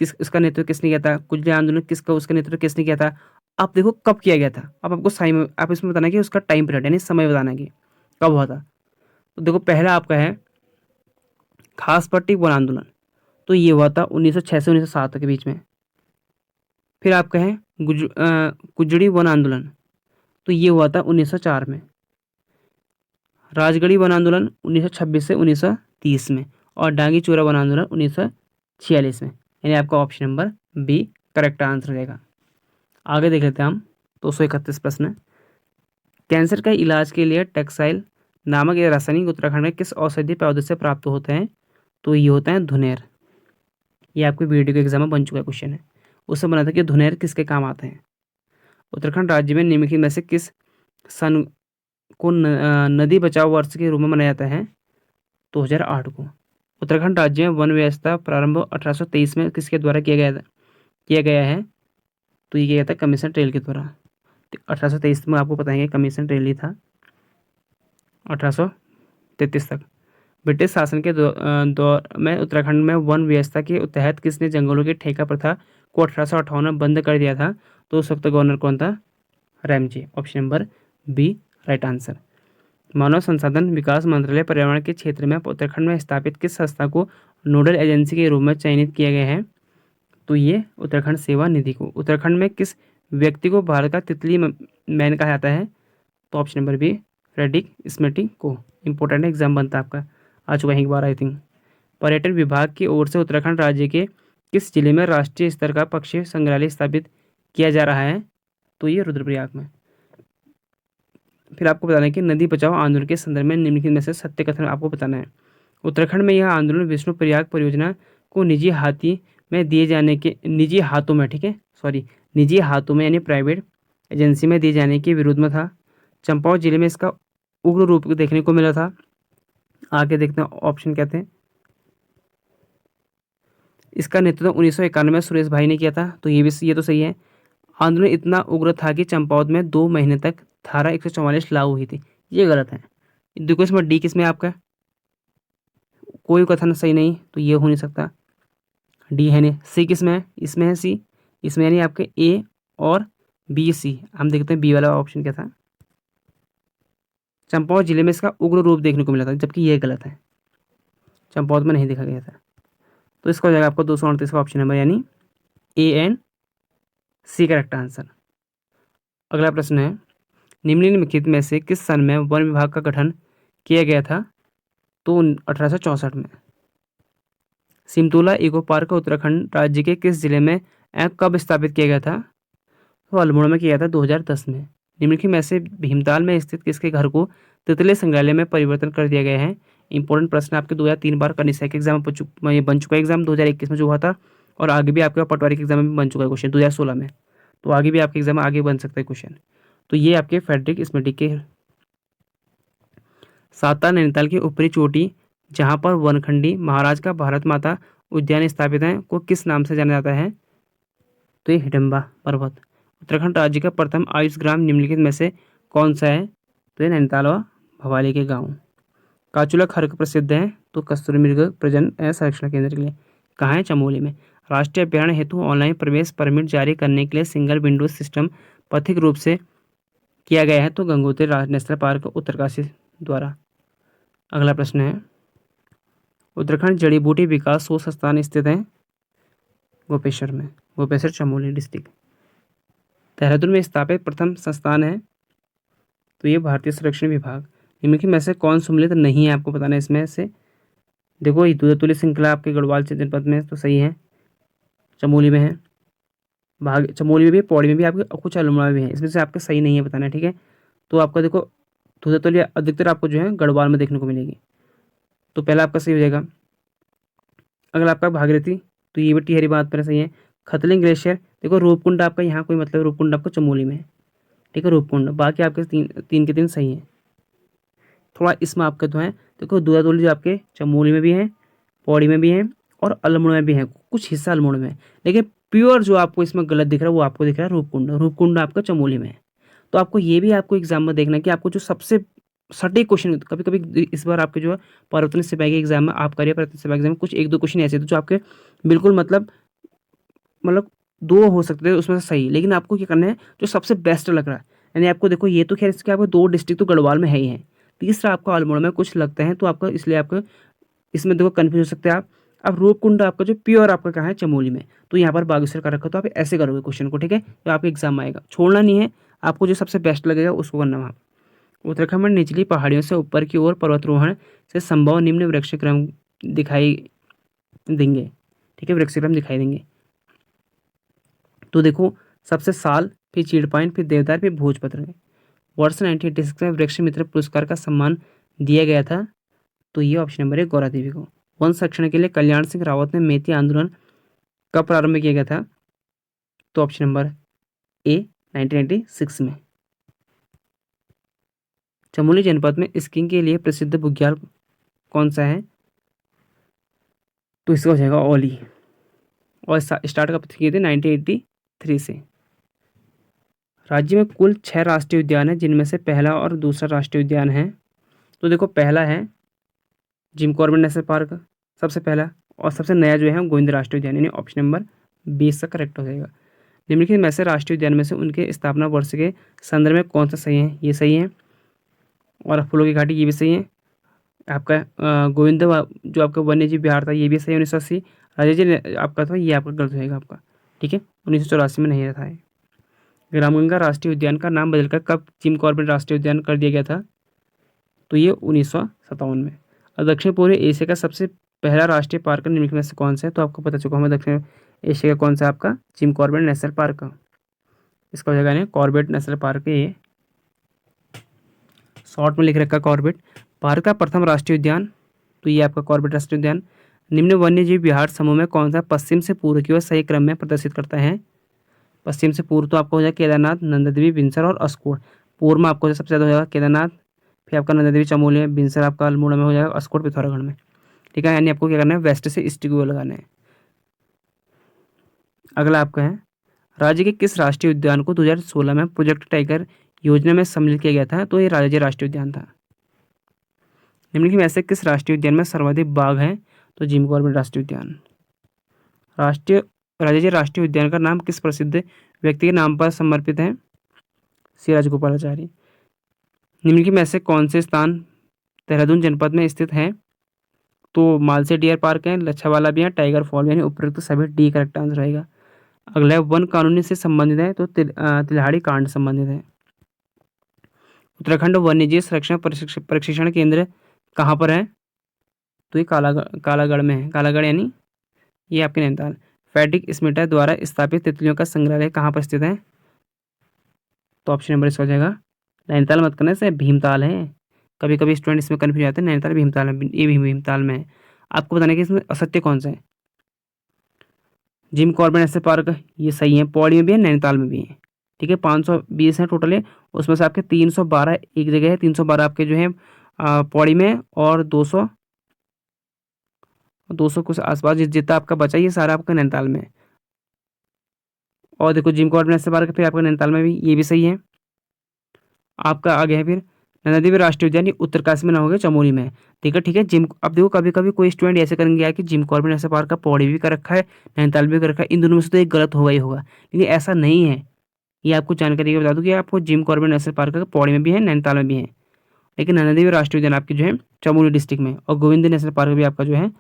इसका नेतृत्व किसने किया था? कुजली आंदोलन किसका उसका नेतृत्व किसने किया था? आप देखो कब किया गया था, अब आपको सही में आप इसमें बताना कि उसका टाइम पीरियड यानी समय बताना कि कब हुआ था। तो देखो पहला आपका है खास पट्टी वन आंदोलन, तो ये हुआ था 1906 से 1907 के बीच में। फिर आपका है कुजड़ी वन आंदोलन, तो ये हुआ था 1904 में। राजगढ़ी वन आंदोलन 1926 से 1930 में, और डांगी चोरा वन आंदोलन 1946 में, यानी आपका option number B correct answer रहेगा। आगे देख लेते हैं हम 231 प्रश्न। कैंसर का इलाज के लिए टेक्साइल नामक ये रासायनिक उत्तराखंड में किस औषधीय पौधे से प्राप्त होते हैं? तो ये होता है धुनेर। ये आपके वीडियो के एग्जाम में बन चुका है क्वेश्चन है, उससे बना था कि धुनेर किसके काम आते हैं। उत्तराखंड राज्य में निम्नलिखित में से किस सन को नदी बचाओ वर्ष के रूप में मनाया जाता है? 2008 को। उत्तराखंड राज्य में वन व्यवस्था प्रारंभ 1823 में किसके द्वारा किया गया है? तो ये किया गया था कमीशन ट्रेल के द्वारा। 1823 में आपको बताएंगे कमीशन ट्रेल ही था 1833 तक। ब्रिटिश शासन के दौर में उत्तराखंड में वन व्यवस्था के तहत किसने जंगलों की ठेका प्रथा को 1858 में बंद कर दिया था? तो उस वक्त गवर्नर कौन था? Ramsay. Option number B right answer. मानव संसाधन विकास मंत्रालय पर्यावरण के क्षेत्र में उत्तराखंड में स्थापित किस संस्था को नोडल एजेंसी के रूप में चयनित किया गया है? तो ये उत्तराखंड सेवा निधि को। उत्तराखंड में किस व्यक्ति को भारत का तितली मैन कहा जाता है? तो ऑप्शन नंबर बी फ्रेडरिक स्मेटी को। इंपॉर्टेंट एग्जाम बनता है आपका, आ चुका है एक बार आई थिंक। पर्यटन विभाग की ओर से उत्तराखंड राज्य के किस जिले में राष्ट्रीय स्तर का पक्षी संग्रहालय स्थापित किया जा रहा है? तो ये रुद्रप्रयाग में। फिर आपको बताना है कि नदी बचाओ आंदोलन के संदर्भ में निम्नलिखित में से सत्य कथन आपको बताना है। उत्तराखंड में यह आंदोलन विष्णु प्रयाग परियोजना को निजी हाथों में, ठीक है, सॉरी, निजी हाथों में यानी प्राइवेट एजेंसी में दिए जाने के विरोध में था। चंपावत जिले में इसका उग्र रूप देखने को मिला था। आगे देखते हैं ऑप्शन कहते हैं। इसका नेतृत्व 1991 में सुरेश भाई ने किया था। तो ये तो सही है। आंदोलन इतना उग्र था कि चंपावत में 2 महीने तक धारा 144 लागू हुई थी। ये गलत है। देखो इसमें डी किसमें आपका, कोई कथन सही नहीं, तो ये हो नहीं सकता। डी है नहीं। सी किसमें है? इसमें है सी। इसमें यानी आपके ए और बी सी। हम देखते हैं बी वाला ऑप्शन क्या था। चंपावत जिले में इसका उग्र रूप देखने को मिला था, जबकि ये गलत है, चंपावत में नहीं देखा गया था। तो इसका हो जाएगा आपको 238 का ऑप्शन नंबर यानी A and C correct answer. अगला प्रश्न है, निम्नलिखित में से किस सन में वन विभाग का गठन किया गया था? तो 1864 में। सिमतोला इको पार्क उत्तराखंड राज्य के किस जिले में कब स्थापित किया गया था? तो अल्मोड़ा में किया था 2010 में। निम्नलिखित में से भीमताल में स्थित किसके घर को तितली संग्रहालय में परिवर्तन कर दिया गया है? इंपॉर्टेंट प्रश्न आपके 2003 बार कनिष्ठा के एग्जाम में बन चुका एग्जाम 2021 में जो हुआ था, और आगे भी आपके पटवारी के एग्जाम में बन चुका है क्वेश्चन 2016 में। तो आगे भी आपके एग्जाम में आगे बन सकता है क्वेश्चन। तो ये आपके फ्रेडरिक स्मेटी के। साता नैनीताल की ऊपरी चोटी जहाँ पर वनखंडी महाराज का भारत माता उद्यान स्थापित है को किस नाम से जाना जाता है? तो ये हिडम्बा पर्वत। उत्तराखंड राज्य का प्रथम आयुष ग्राम निम्नलिखित में से कौन सा है? तो ये नैनीताल व भवाली के गांव। काचुला खर्क प्रसिद्ध है? तो कस्तूरी मृग प्रजनन संरक्षण केंद्र के लिए। कहाँ है? चमोली में। राष्ट्रीय अभ्यारण्य हेतु ऑनलाइन प्रवेश परमिट जारी करने के लिए सिंगल विंडो सिस्टम पथिक रूप से किया गया है? तो गंगोत्री नेशनल पार्क उत्तरकाशी द्वारा। अगला प्रश्न है, उत्तराखंड जड़ी बूटी विकास शोध संस्थान स्थित है गोपेश्वर में। गोपेश्वर चमोली डिस्ट्रिक्ट। देहरादून में स्थापित प्रथम संस्थान है? तो ये भारतीय संरक्षण विभाग। निम्नलिखित में से कौन सम्मिलित नहीं है? आपको बताना है इसमें से। देखो ये दूधातुली श्रृंखला आपके गढ़वाल जनपद में तो सही है, चमोली में है, चमोली में भी, पौड़ी में भी, आपके कुछ अल्मोड़ा में भी है। इसमें से आपका सही नहीं है बताना है, ठीक है। तो आपका देखो दूधातुली अधिकतर आपको जो है गढ़वाल में देखने को मिलेगी। तो पहला आपका सही हो जाएगा। अगला आपका भागीरथी, तो ये भी टिहरी बात पर सही है। खतलिंग ग्लेशियर, देखो रूपकुंड आपका यहाँ कोई मतलब, रूपकुंड आपको चमोली में है, ठीक है, रूपकुंड। बाकी आपके तीन के तीन सही है। थोड़ा इसमें आपके तो है, देखो दूधातुली जो आपके चमोली में भी है, पौड़ी में भी है, और अल्मोड़ा में भी है, कुछ हिस्सा अल्मोड़ा में है। लेकिन प्योर जो आपको इसमें गलत दिख रहा है वो आपको दिख रहा है रूपकुंड। रूपकुंड आपका चमोली में है। तो आपको ये भी आपको एग्जाम में देखना है कि आपको जो सबसे सटीक क्वेश्चन, कभी कभी इस बार आपके जो है परिवर्तन सिपाही के एग्जाम में, आप करिए परिवर्तन सिपाही एग्जाम में कुछ 1-2 क्वेश्चन ऐसे थे जो आपके बिल्कुल मतलब 2 हो सकते थे उसमें से सही, लेकिन आपको क्या करना है जो सबसे बेस्ट लग रहा है। यानी आपको देखो ये तो खैर इसके आपको 2 डिस्ट्रिक्ट तो गढ़वाल में है ही है, तीसरा आपको अल्मोड़ा में कुछ लगते हैं, तो आपका इसलिए आपको इसमें देखो कन्फ्यूज हो सकते हैं आप। अब रूपकुंड आपका जो प्योर आपका कहाँ है? चमोली में। तो यहाँ पर बागेश्वर का रखा, तो आप ऐसे करोगे क्वेश्चन को, ठीक है, तो आपके एग्जाम में आएगा। छोड़ना नहीं है, आपको जो सबसे बेस्ट लगेगा उसको करना वहाँ। उत्तराखंड में निचली पहाड़ियों से ऊपर की ओर पर्वतारोहण से संभव निम्न वृक्षक्रम दिखाई देंगे, ठीक है, वृक्षक्रम दिखाई देंगे। तो देखो सबसे साल, फिर चीड़पाइन, फिर देवदार, फिर भोजपत्र। वर्ष 1986 में वृक्ष मित्र पुरस्कार का सम्मान दिया गया था। तो ये ऑप्शन नंबर है गौरा देवी को। वन संरक्षण के लिए कल्याण सिंह रावत ने मेती आंदोलन कब प्रारंभ किया गया था? तो ऑप्शन नंबर ए 1996 में। चमोली जनपद में स्कीइंग के लिए प्रसिद्ध बुग्याल कौन सा है? तो इसका हो जाएगा ओली। और स्टार्ट कब किए थे? 1983 से। राज्य में कुल 6 राष्ट्रीय उद्यान है, जिनमें से पहला और दूसरा राष्ट्रीय उद्यान है। तो देखो पहला है जिम कॉर्बेट नेशनल पार्क सबसे पहला, और सबसे नया जो है गोविंद राष्ट्रीय उद्यान, यानी ऑप्शन नंबर 20 का करेक्ट हो जाएगा। निम्नलिखित में से राष्ट्रीय उद्यान में से उनके स्थापना वर्ष के संदर्भ में कौन सा सही है? ये सही है। और फूलों की घाटी ये भी सही है। आपका गोविंद जो आपका वन्य जीव विहार था ये भी सही 1980। राजा जी आपका था, ये आपका गलत होएगा आपका। ठीक है, 1984 में नहीं रहता है। रामगंगा राष्ट्रीय उद्यान का नाम बदलकर कब जिम कॉर्बेट राष्ट्रीय उद्यान कर दिया गया था? तो ये 1957 में। और दक्षिण पूर्वी एशिया का सबसे पहला राष्ट्रीय पार्क निम्नलिखित में से कौन सा है? तो आपको पता चुका हमें दक्षिण एशिया का कौन सा आपका जिम कॉर्बेट नेशनल पार्क। इसका हो जाएगा कॉर्बेट नेशनल पार्क है ये, शॉर्ट में लिख रखा कॉर्बेट। भारत का प्रथम राष्ट्रीय उद्यान, तो ये आपका कॉर्बेट राष्ट्रीय उद्यान निम्न वन्यजीव विहार समूह में कौन सा पश्चिम से पूर्व की ओर सही क्रम में प्रदर्शित करता है? पश्चिम से पूर्व तो आपको हो जाएगा केदारनाथ, नंदा देवी, बिनसर और अस्कोट। पूर्व में आपको सबसे ज़्यादा हो जाएगा केदारनाथ, फिर आपका नंदा देवी चमोली में, बिनसर आपका अल्मोड़ा में हो जाएगा, अस्कोट पिथौरागढ़ में। ठीक है, यानी आपको क्या करना है, वेस्ट से ईस्ट की ओर लगाना है। अगला आपका है, राज्य के किस राष्ट्रीय उद्यान को 2016 में प्रोजेक्ट टाइगर योजना में सम्मिलित किया गया था? तो ये राज्य राष्ट्रीय उद्यान था। निम्नलिखित में ऐसे किस राष्ट्रीय उद्यान में सर्वाधिक बाघ हैं? तो जिम कॉर्बेट राष्ट्रीय उद्यान। राष्ट्रीय राज्य राष्ट्रीय उद्यान का नाम किस प्रसिद्ध व्यक्ति के नाम पर समर्पित है? सी राजगोपालाचारी। निम्नलिखित में से कौन से स्थान देहरादून जनपद में स्थित है? तो मालसे डियर पार्क है, लच्छावाला भी है, टाइगर फॉल, यानी उपयुक्त सभी डी करेक्ट आंसर रहेगा। अगला है वन कानूनी से संबंधित है, तो तिल्हाड़ी कांड संबंधित है। उत्तराखंड वन्यजीव संरक्षण प्रशिक्षण केंद्र कहाँ पर है? तो ये कालागढ़ में है, कालागढ़ यानी ये आपके नैनीताल। फेड्रिक स्मिटर द्वारा स्थापित तितलियों का संग्रहालय कहाँ पर स्थित है? तो ऑप्शन नंबर इसका हो जाएगा नैनीताल, मत करने से भीमताल है। कभी कभी स्टूडेंट इसमें कन्फ्यूज आते हैं, नैनीताल भीमताल में, ये भी भीमताल में है। आपको बताना कि इसमें असत्य कौन सा है। जिम कॉर्बेट नेशनल पार्क ये सही है, पौड़ी में भी है, नैनीताल में भी है। ठीक है, 520 है टोटल है, उसमें से आपके 312 एक जगह है, 312 आपके जो है पौड़ी में, और 200 कुछ आसपास जितना आपका बचा ये सारा आपका नैनीताल में है। और देखो जिम कॉर्बेट नेशनल पार्क फिर आपका नैनीताल में भी, ये भी सही है। आपका आगे है फिर नंदा देवी राष्ट्रीय उद्यान, ये उत्तरकाशी में ना हो गया, चमोली में है। ठीक है जिम, अब देखो कभी कभी कोई स्टूडेंट ऐसे करेंगे कि जिम कॉर्बेट नेशनल पार्क का पौड़ी भी कर रखा है, नैनीताल भी कर रखा है, इन दोनों में से तो एक गलत होगा ही होगा, लेकिन ऐसा नहीं है। ये आपको जानकारी बता दूं कि आपको जिम कॉर्बेट नेशनल पार्क का पौड़ी में भी है, नैनीताल में भी है, लेकिन नंदा देवी राष्ट्रीय उद्यान आपकी जो है चमोली डिस्ट्रिक्ट में, और गोविंद नेशनल पार्क भी आपका जो है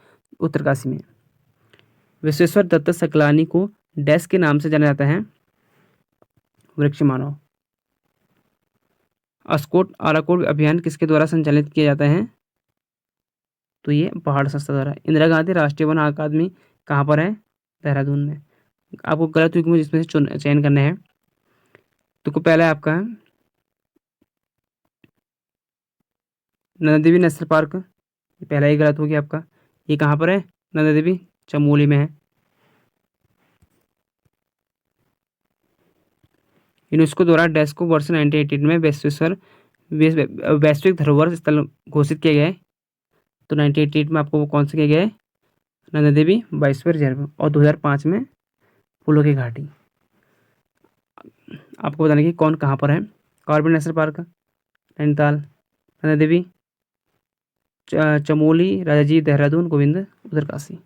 उत्तरकाशी में। विश्वेश्वर दत्त सकलानी को डैश के नाम से जाना जाता है? वृक्ष मानव। अस्कोट आराकोट अभियान किसके द्वारा संचालित किया जाता है? तो ये पहाड़ संस्था द्वारा। इंदिरा गांधी राष्ट्रीय वन अकादमी कहाँ पर है? देहरादून में। आपको गलत युग में जिसमें से चयन करना है, तो पहला है आपका नंदा देवी नेशनल पार्क, ये पहला ही गलत हो गया आपका। ये कहाँ पर है? नंदा देवी चमोली में है। यूनेस्को द्वारा डैश को वर्ष 1988 में वैश्विक धरोहर स्थल घोषित किया गया है। तो 1988 में आपको वो कौन सा किया गया है? नंदा देवी बायोस्फीयर रिजर्व, और 2005 में फूलों की घाटी। आपको बताना कि कौन कहाँ पर है। Corbett national park Nainital, Nanda Devi Chamoli, Rajaji Dehradun, Govind Uttarkashi.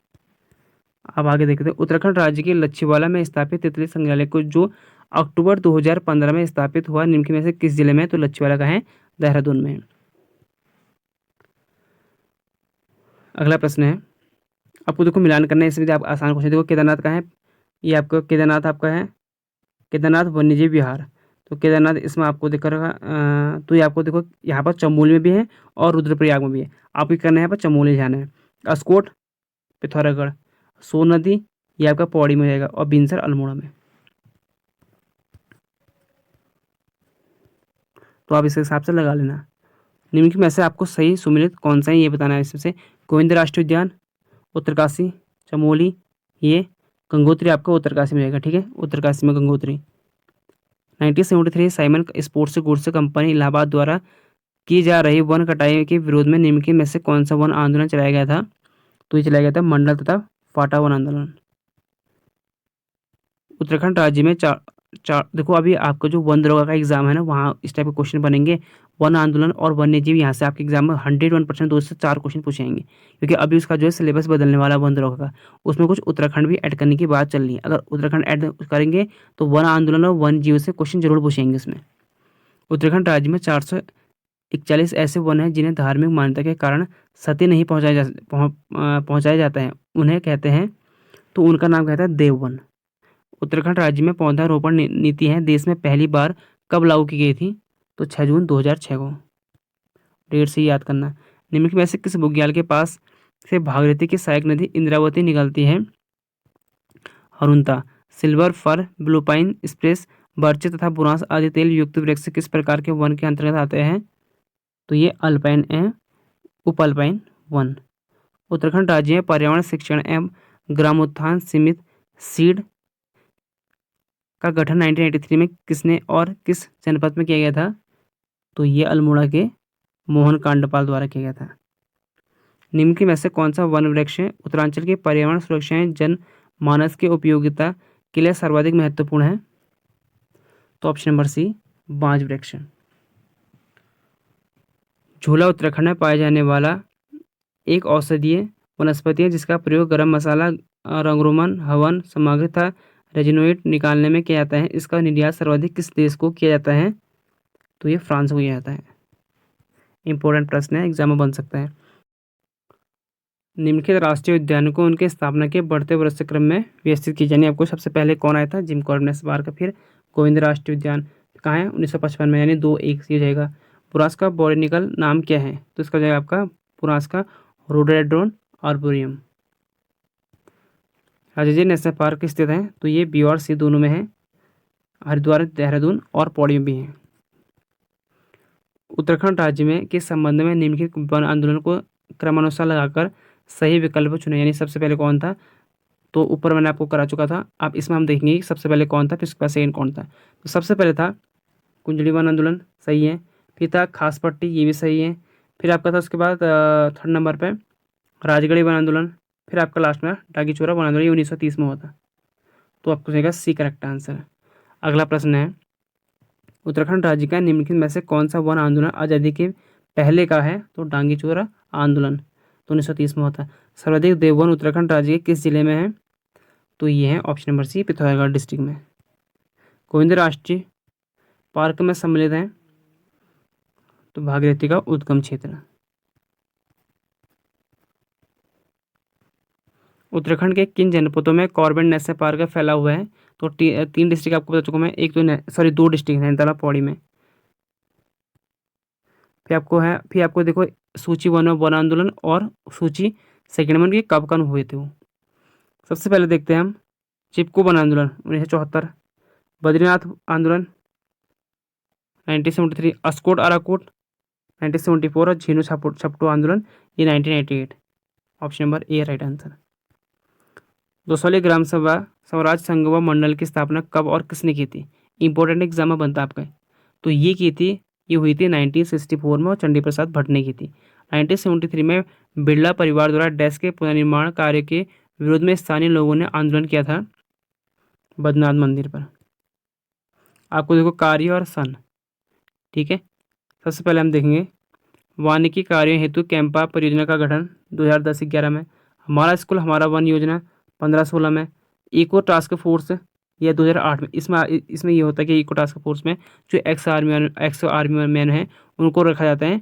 अब आगे देखते हैं, उत्तराखंड राज्य के लच्छीवाला में स्थापित तितली संग्रहालय को जो अक्टूबर 2015 में स्थापित हुआ निम्नलिखित में से किस जिले में? तो लच्छीवाला का है, देहरादून में। अगला प्रश्न है, आपको देखो मिलान करना है, इसमें आप आसान क्वेश्चन देखो। केदारनाथ का है, ये आपका केदारनाथ आपका है, केदारनाथ वन्यजीव विहार। तो केदारनाथ इसमें आपको देखकर तो ये आपको देखो यहाँ पर चमोली में भी है और रुद्रप्रयाग में भी है। आपको करना है यहाँ पर चमोली जाना है। अस्कोट पिथौरागढ़, सोन नदी ये आपका पौड़ी में रहेगा, और बिनसर अल्मोड़ा में। तो आप इस हिसाब से लगा लेना। निम्नलिखित में से आपको सही सुमिलित कौन सा है ये बताना है। इसमें से गोविंद राष्ट्रीय उद्यान, उत्तरकाशी, चमोली, ये गंगोत्री आपका उत्तरकाशी में रहेगा। ठीक है, उत्तरकाशी में Gangotri. 1973 Simon sports goods company Allahabad द्वारा की जा रही वन कटाई के विरोध में निम्नलिखित में से कौन सा वन आंदोलन चलाया गया था? तो ये चलाया गया था मंडल तथा फाटा वन आंदोलन। उत्तराखंड राज्य में चार देखो अभी आपका जो वन दरोगा का एग्जाम है ना, वहाँ इस टाइप के क्वेश्चन बनेंगे। वन आंदोलन और वन्यजीव यहाँ से आपके एग्जाम में 101% 2 से 4 क्वेश्चन पूछेंगे, क्योंकि अभी उसका जो है सिलेबस बदलने वाला वन दरोगा का, उसमें कुछ उत्तराखंड भी ऐड करने की बात चल रही है। अगर उत्तराखंड ऐड करेंगे तो वन आंदोलन और वन जीव से क्वेश्चन जरूर पूछेंगे इसमें। उत्तराखंड राज्य में 41 ऐसे वन हैं जिन्हें धार्मिक मान्यता के कारण सती नहीं पहुंचाया जाता है, उन्हें कहते हैं, तो उनका नाम कहता है देववन। उत्तराखंड राज्य में पौधारोपण नीति है देश में पहली बार कब लागू की गई थी? तो 6 जून 2006 को। डेट से याद करना। निम्नलिखित में से किस बुग्याल के पास से भागीरथी की सहायक नदी इंद्रावती निकलती है? हरुंता। Silver fir, blue pine, spruce, birch तथा बुरांस आदि तेल युक्त वृक्ष किस प्रकार के वन के अंतर्गत आते हैं? तो ये अल्पाइन है, उप अल्पाइन वन। उत्तराखंड राज्य में पर्यावरण शिक्षण एवं ग्रामोत्थान समिति सीड का गठन 1983 में किसने और किस जनपद में किया गया था? तो ये अल्मोड़ा के मोहन कांडपाल द्वारा किया गया था। निम्नलिखित में से कौन सा वन वृक्ष उत्तरांचल की पर्यावरण सुरक्षा एवं जन मानस की उपयोगिता के लिए सर्वाधिक महत्वपूर्ण है? तो ऑप्शन नंबर सी, बांज वृक्ष। झूला उत्तराखंड में पाया जाने वाला एक औषधीय वनस्पति है जिसका प्रयोग गरम मसाला, रंगरोगन, हवन सामग्री तथा रेजिनोइड निकालने में किया जाता है। इसका निर्यात सर्वाधिक किस देश को किया जाता है? तो ये फ्रांस को किया जाता है। इंपॉर्टेंट प्रश्न है, एग्जाम में बन सकता है। निम्नलिखित राष्ट्रीय उद्यान को उनके स्थापना के बढ़ते वर्ष क्रम में व्यवस्थित की जानी। आपको सबसे पहले कौन आया था? Jim Corbett national park. फिर गोविंद राष्ट्रीय उद्यान कहाँ है? 1955 में, यानी 2-1 हो जाएगा। पुरास का बॉटनिकल नाम क्या है? तो इसका जाएगा आपका पुरास का rhododendron arboreum. Rajaji national park स्थित है? तो ये बी और सी दोनों में है, हरिद्वार, देहरादून और पौड़ी में भी है। उत्तराखंड राज्य में के संबंध में निम्नलिखित वन आंदोलन को क्रमानुसार लगाकर सही विकल्प चुने, यानी सबसे पहले कौन था? तो ऊपर मैंने आपको करा चुका था। अब इसमें हम देखेंगे कि सबसे पहले कौन था, फिर उसके बाद सेकंड कौन था। तो सबसे पहले था कुंजड़ी वन आंदोलन, सही है। फिर था खास पट्टी, ये भी सही है। फिर आपका था उसके बाद 3rd नंबर पे राजगढ़ी वन आंदोलन। फिर आपका लास्ट में डागीचोरा वन आंदोलन, ये 1930 में हुआ था। तो आपको जाएगा सी करेक्ट आंसर। अगला प्रश्न है, उत्तराखंड राज्य का निम्नलिखित में से कौन सा वन आंदोलन आज़ादी के पहले का है? तो डांगीचोरा आंदोलन, तो 1930 में होता है। सर्वाधिक देववन उत्तराखंड राज्य के किस जिले में है? तो ये है option number C, Pithoragarh district में। गोविंद राष्ट्रीय पार्क में सम्मिलित है? तो भागीरथी का उद्गम क्षेत्र। उत्तराखंड के किन जनपदों में कॉर्बेट नेशनल पार्क फैला हुआ है? तो 3 डिस्ट्रिक्ट आपको बता चुका मैं। एक तो 2 डिस्ट्रिक्ट है, नैनीताल, पौड़ी में। फिर आपको देखो सूची 1 में वन आंदोलन और सूची 2 में उनके कब कब हुए थे वो। सबसे पहले देखते हैं हम चिपको वन आंदोलन 1974, बद्रीनाथ आंदोलन 1973, अस्कोट अराकोट 1974 और झीनो छपटो आंदोलन ये 1988। Option number A right answer. Dasholi Gram Sabha Swaraj संघ व मंडल की स्थापना कब और किसने की थी? इंपॉर्टेंट एग्जाम में बनता आपका। तो ये हुई थी 1964 में और चंडी प्रसाद भट्ट ने की थी। 1973 में बिरला परिवार द्वारा डैश के पुनर्निर्माण कार्य के विरोध में स्थानीय लोगों ने आंदोलन किया था बद्रीनाथ मंदिर पर। आपको देखो कार्य और सन, ठीक है। सबसे पहले हम देखेंगे वानिकी कार्य हेतु कैंपा परियोजना का गठन 2010-11 में। हमारा स्कूल हमारा वन योजना 15-16 में। इको टास्क फोर्स यह 2008 में। इसमें ये होता है कि इको टास्क फोर्स में जो एक्स आर्मी मैन है उनको रखा जाता है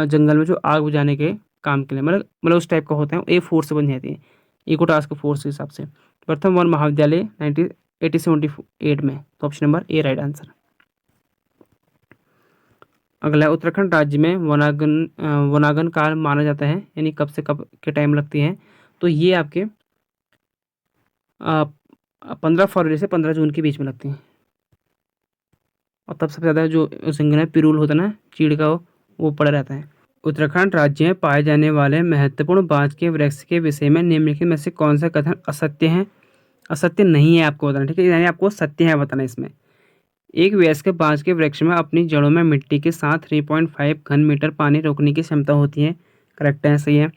जंगल में जो आग बुझाने के काम के लिए, मतलब उस टाइप का होता है। ए फोर्स बन जाती है इको टास्क फोर्स के हिसाब से। प्रथम वन महाविद्यालय 1978 में। तो option number A right answer. अगला उत्तराखंड राज्य में वनागन काल माना जाता है, यानी कब से कब के टाइम लगती है? तो ये आपके 15 फरवरी से 15 जून के बीच में लगती हैं। और तब सबसे ज़्यादा जो जंगल में पिरूल होता है ना, चीड़ का, वो पड़ा रहता है। उत्तराखंड राज्य में पाए जाने वाले महत्वपूर्ण बाँस के वृक्ष के विषय में निम्नलिखित में से कौन सा कथन असत्य है? असत्य नहीं है आपको बताना, ठीक है, यानी आपको सत्य है बताना इसमें। एक वयस्क बाँस के वृक्ष में अपनी जड़ों में मिट्टी के साथ 3.5 घन मीटर पानी रोकने की क्षमता होती है। करेक्ट है, सही है।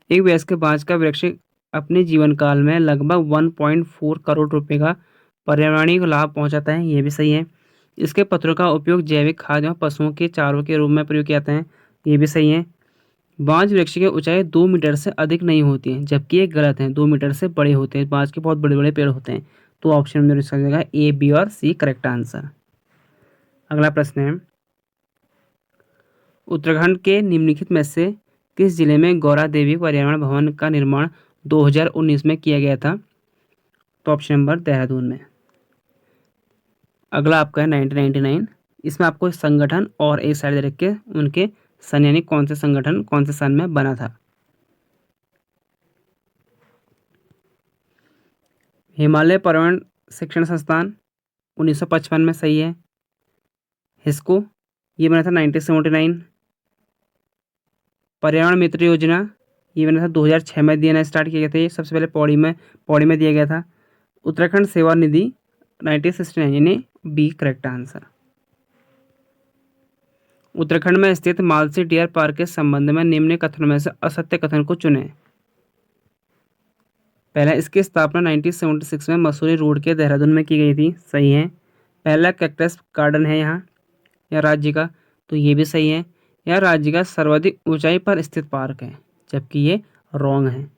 एक वयस्क बाँस का वृक्ष अपने जीवन काल में लगभग 1.4 करोड़ रुपए का पर्यावरणीय लाभ पहुंचाता है, ये भी सही है। इसके पत्रों का उपयोग जैविक खाद और पशुओं के चारों के रूप में प्रयोग किया जाता है, ये भी सही है। बाँस वृक्ष की ऊंचाई 2 मीटर से अधिक नहीं होती है, जबकि ये गलत है, 2 मीटर से बड़े होते हैं। बाँस के बहुत बड़े बड़े पेड़ होते हैं। तो ऑप्शन में इसका जाएगा ए, बी और सी करेक्ट आंसर। अगला प्रश्न है, उत्तराखंड के निम्नलिखित में से किस जिले में गौरा देवी पर्यावरण भवन का निर्माण 2019 में किया गया था? तो ऑप्शन नंबर देहरादून में। अगला आपका है 1999। इसमें आपको संगठन और एक साइड रख के उनके सन यानी कौन से संगठन कौन से सन में बना था। हिमालय पर्यावरण शिक्षण संस्थान 1955 में, सही है। हिस्को ये बना था 1979। पर्यावरण मित्र योजना ये बना था 2006 में देना स्टार्ट किया गया था। ये सबसे पहले पौड़ी में दिया गया था। उत्तराखंड सेवा निधि 1969 यानी बी करेक्ट आंसर। उत्तराखंड में स्थित मालसी डियर पार्क के संबंध में निम्न कथनों में से असत्य कथन को चुनें। पहला, इसकी स्थापना 1976 में मसूरी रोड के देहरादून में की गई थी, सही है। पहला कैक्टस गार्डन है यहाँ या राज्य का, तो ये भी सही है। यह राज्य का सर्वाधिक ऊंचाई पर स्थित पार्क है, जबकि ये रॉन्ग है।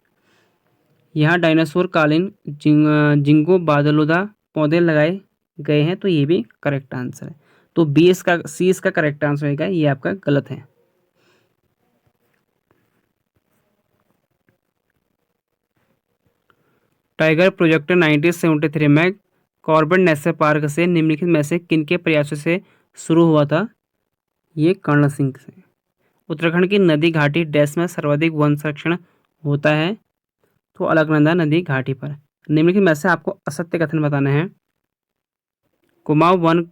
यहाँ डायनासोर कालीन जिंगो बादलुदा पौधे लगाए गए हैं, तो ये भी करेक्ट आंसर है। तो सी इसका करेक्ट आंसर होगा, ये आपका गलत है। टाइगर प्रोजेक्ट 1973 में कॉर्बेट नेशनल पार्क से निम्नलिखित में से किनके प्रयासों से शुरू हुआ था? ये कर्ण सिंह से। उत्तराखंड की नदी घाटी डैश में सर्वाधिक वन संरक्षण होता है? तो अलकनंदा नदी घाटी पर। निम्नलिखित में से आपको असत्य कथन बताना है। कुमाऊं वन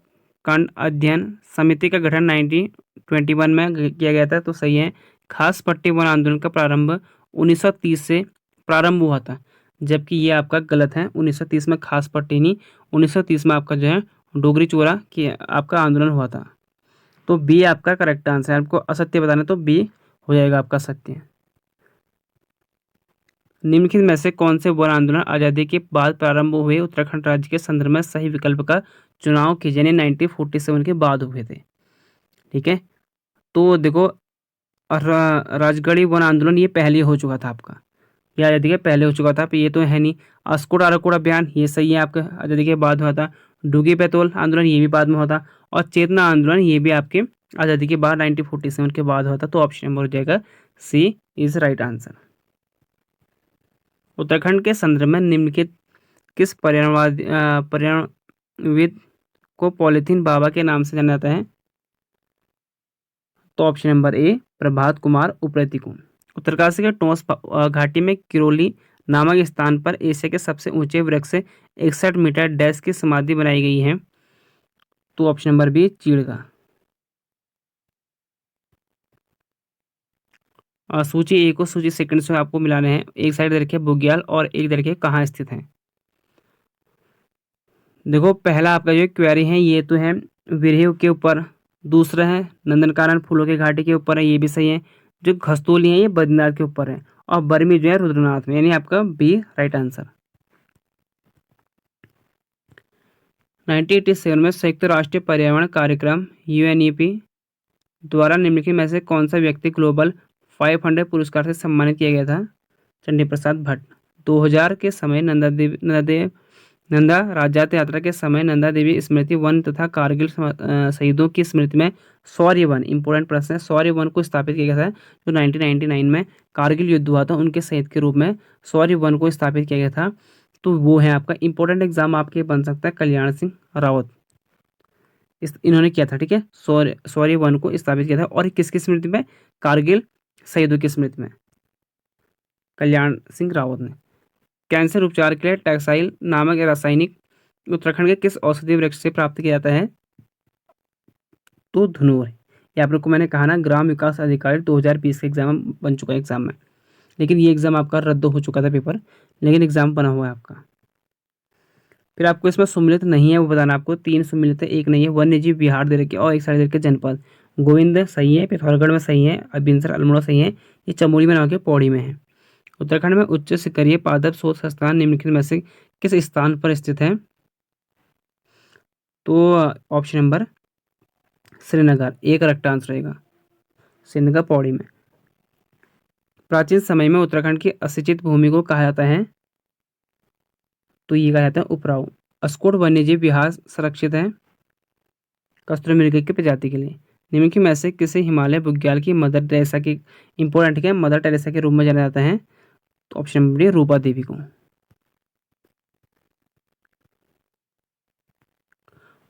कांड अध्ययन समिति का गठन 1921 में किया गया था, तो सही है। खास पट्टी वन आंदोलन का प्रारंभ 1930 से प्रारंभ हुआ था, जबकि ये आपका गलत है। 1930 में खास पट्टी नहीं, 1930 में आपका जो है डोगरी चोरा की आपका आंदोलन हुआ था। तो बी आपका करेक्ट आंसर है। आपको असत्य बताना, तो बी हो जाएगा आपका सत्य। निम्नलिखित में से कौन से वन आंदोलन आज़ादी के बाद प्रारंभ हुए उत्तराखंड राज्य के संदर्भ में सही विकल्प का चुनाव कीजिए, यानी 1947 के बाद हुए थे? ठीक है, तो देखो राजगढ़ी वन आंदोलन ये पहले हो चुका था आपका, ये आज़ादी के पहले हो चुका था, ये तो है नहीं। अस्कोट आराकोट अभियान ये सही है, आपका आज़ादी के बाद हुआ था। डुगी बैतूल आंदोलन ये भी बाद में हुआ था, और चेतना आंदोलन ये भी आपके आज़ादी के बाद 1947 के बाद हुआ था। तो ऑप्शन नंबर हो जाएगा सी इज राइट आंसर। उत्तराखंड के संदर्भ में निम्नलिखित किस पर्यावरणविद को पॉलीथीन बाबा के नाम से जाना जाता है? तो ऑप्शन नंबर ए प्रभात कुमार उप्रेती को। उत्तरकाशी के टोंस घाटी में किरोली नामक स्थान पर एशिया के सबसे ऊंचे वृक्ष से 61 मीटर डैश की समाधि बनाई गई है। तो ऑप्शन नंबर बी चीड़ का। सूची ए को सूची सेकंड से आपको मिलाने हैं। एक साइड देखिए बुग्याल और एक देखिए कहाँ स्थित है। देखो पहला आपका जो क्वेरी है ये तो है विरही के ऊपर, दूसरा है नंदनकानन फूलों के घाटी के ऊपर है, ये भी सही है। जो खस्तूली है ये बद्रीनाथ के ऊपर है, और बर्मी जो है रुद्रनाथ में, यानी आपका बी राइट आंसर। 1987 में संयुक्त राष्ट्र पर्यावरण कार्यक्रम यूएनईपी द्वारा निम्नलिखित में से कौन सा व्यक्ति ग्लोबल 500 पुरस्कार से सम्मानित किया गया था? चंडी प्रसाद भट्ट। 2000 के समय नंदा राज्यात यात्रा के समय नंदा देवी स्मृति वन तथा कारगिल शहीदों की स्मृति में शौर्य वन, इंपॉर्टेंट प्रश्न है, शौर्य वन को स्थापित किया गया था। जो 1999 में कारगिल युद्ध हुआ था उनके शहीद के रूप में शौर्य वन को स्थापित किया गया था। तो वो है आपका इंपॉर्टेंट एग्जाम आपके बन सकता है कल्याण सिंह रावत, इन्होंने किया था। ठीक है, शौर्य वन को स्थापित किया था, और किसकी स्मृति में? कारगिल शहीदों की स्मृति में कल्याण सिंह रावत ने। कैंसर उपचार के लिए टैक्साइल नामक रासायनिक उत्तराखंड के किस औषधि वृक्ष से प्राप्त किया जाता है? तो धुनोर। ये आप लोग को मैंने कहा ना, ग्राम विकास अधिकारी 2020 के एग्जाम बन चुका है एग्जाम में, लेकिन ये एग्जाम आपका रद्द हो चुका था पेपर, लेकिन एग्जाम बना हुआ है आपका। फिर आपको इसमें सम्मिलित नहीं है वो बताना, आपको 3 सम्मिलित है, एक नहीं है। वन्य जीव विहार दे रखे और एक साइड दे रखे जनपद। गोविंद सही है, पिथौरागढ़ में सही है, अबिनसर अल्मोड़ा सही है, ये चमोली में ना के पौड़ी में है। उत्तराखंड में उच्च स्तरीय पादप शोध संस्थान निम्नलिखित में से किस स्थान पर स्थित है? तो ऑप्शन नंबर श्रीनगर, एक करेक्ट आंसर रहेगा, श्रीनगर पौड़ी में। प्राचीन समय में उत्तराखंड की असिंचित भूमि को कहा जाता है? तो ये कहा जाता है उपराऊ। अस्कोट वन्यजीव विहार संरक्षित है कस्तूरमृग की प्रजाति के लिए। निम्नलिखित में से किसे हिमालय बुग्याल की मदर टेरेसा की इंपॉर्टेंट है, मदर टेरेसा के रूप में जाना जाता है? तो ऑप्शन नंबर डी रूपा देवी को।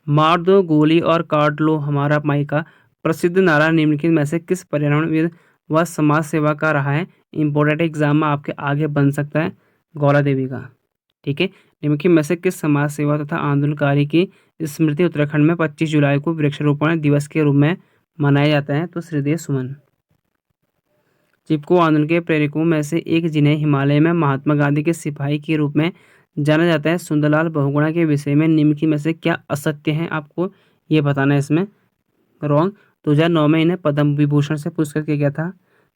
मार दो गोली और काट लो हमारा मायका प्रसिद्ध नारा निम्नलिखित में से किस पर्यावरणविद व समाज सेवा का रहा है? इंपॉर्टेंट एग्जाम में आपके आगे बन सकता है, गौरा देवी का। ठीक है, निम्नलिखित में से किस समाज सेवा तथा आंदोलनकारी की स्मृति उत्तराखंड में 25 जुलाई को वृक्षारोपण दिवस के रूप में मनाया जाता है? तो श्रीदेव सुमन। चिपको आंदोलन के प्रेरकों में से एक, जिन्हें हिमालय में महात्मा गांधी के सिपाही के रूप में जाना जाता है, सुंदरलाल बहुगुणा के विषय में निम्नलिखित में से क्या असत्य है? आपको ये बताना है इसमें। रॉन्ग। 2009 में इन्हें पद्म विभूषण से पुरस्कृत किया गया था।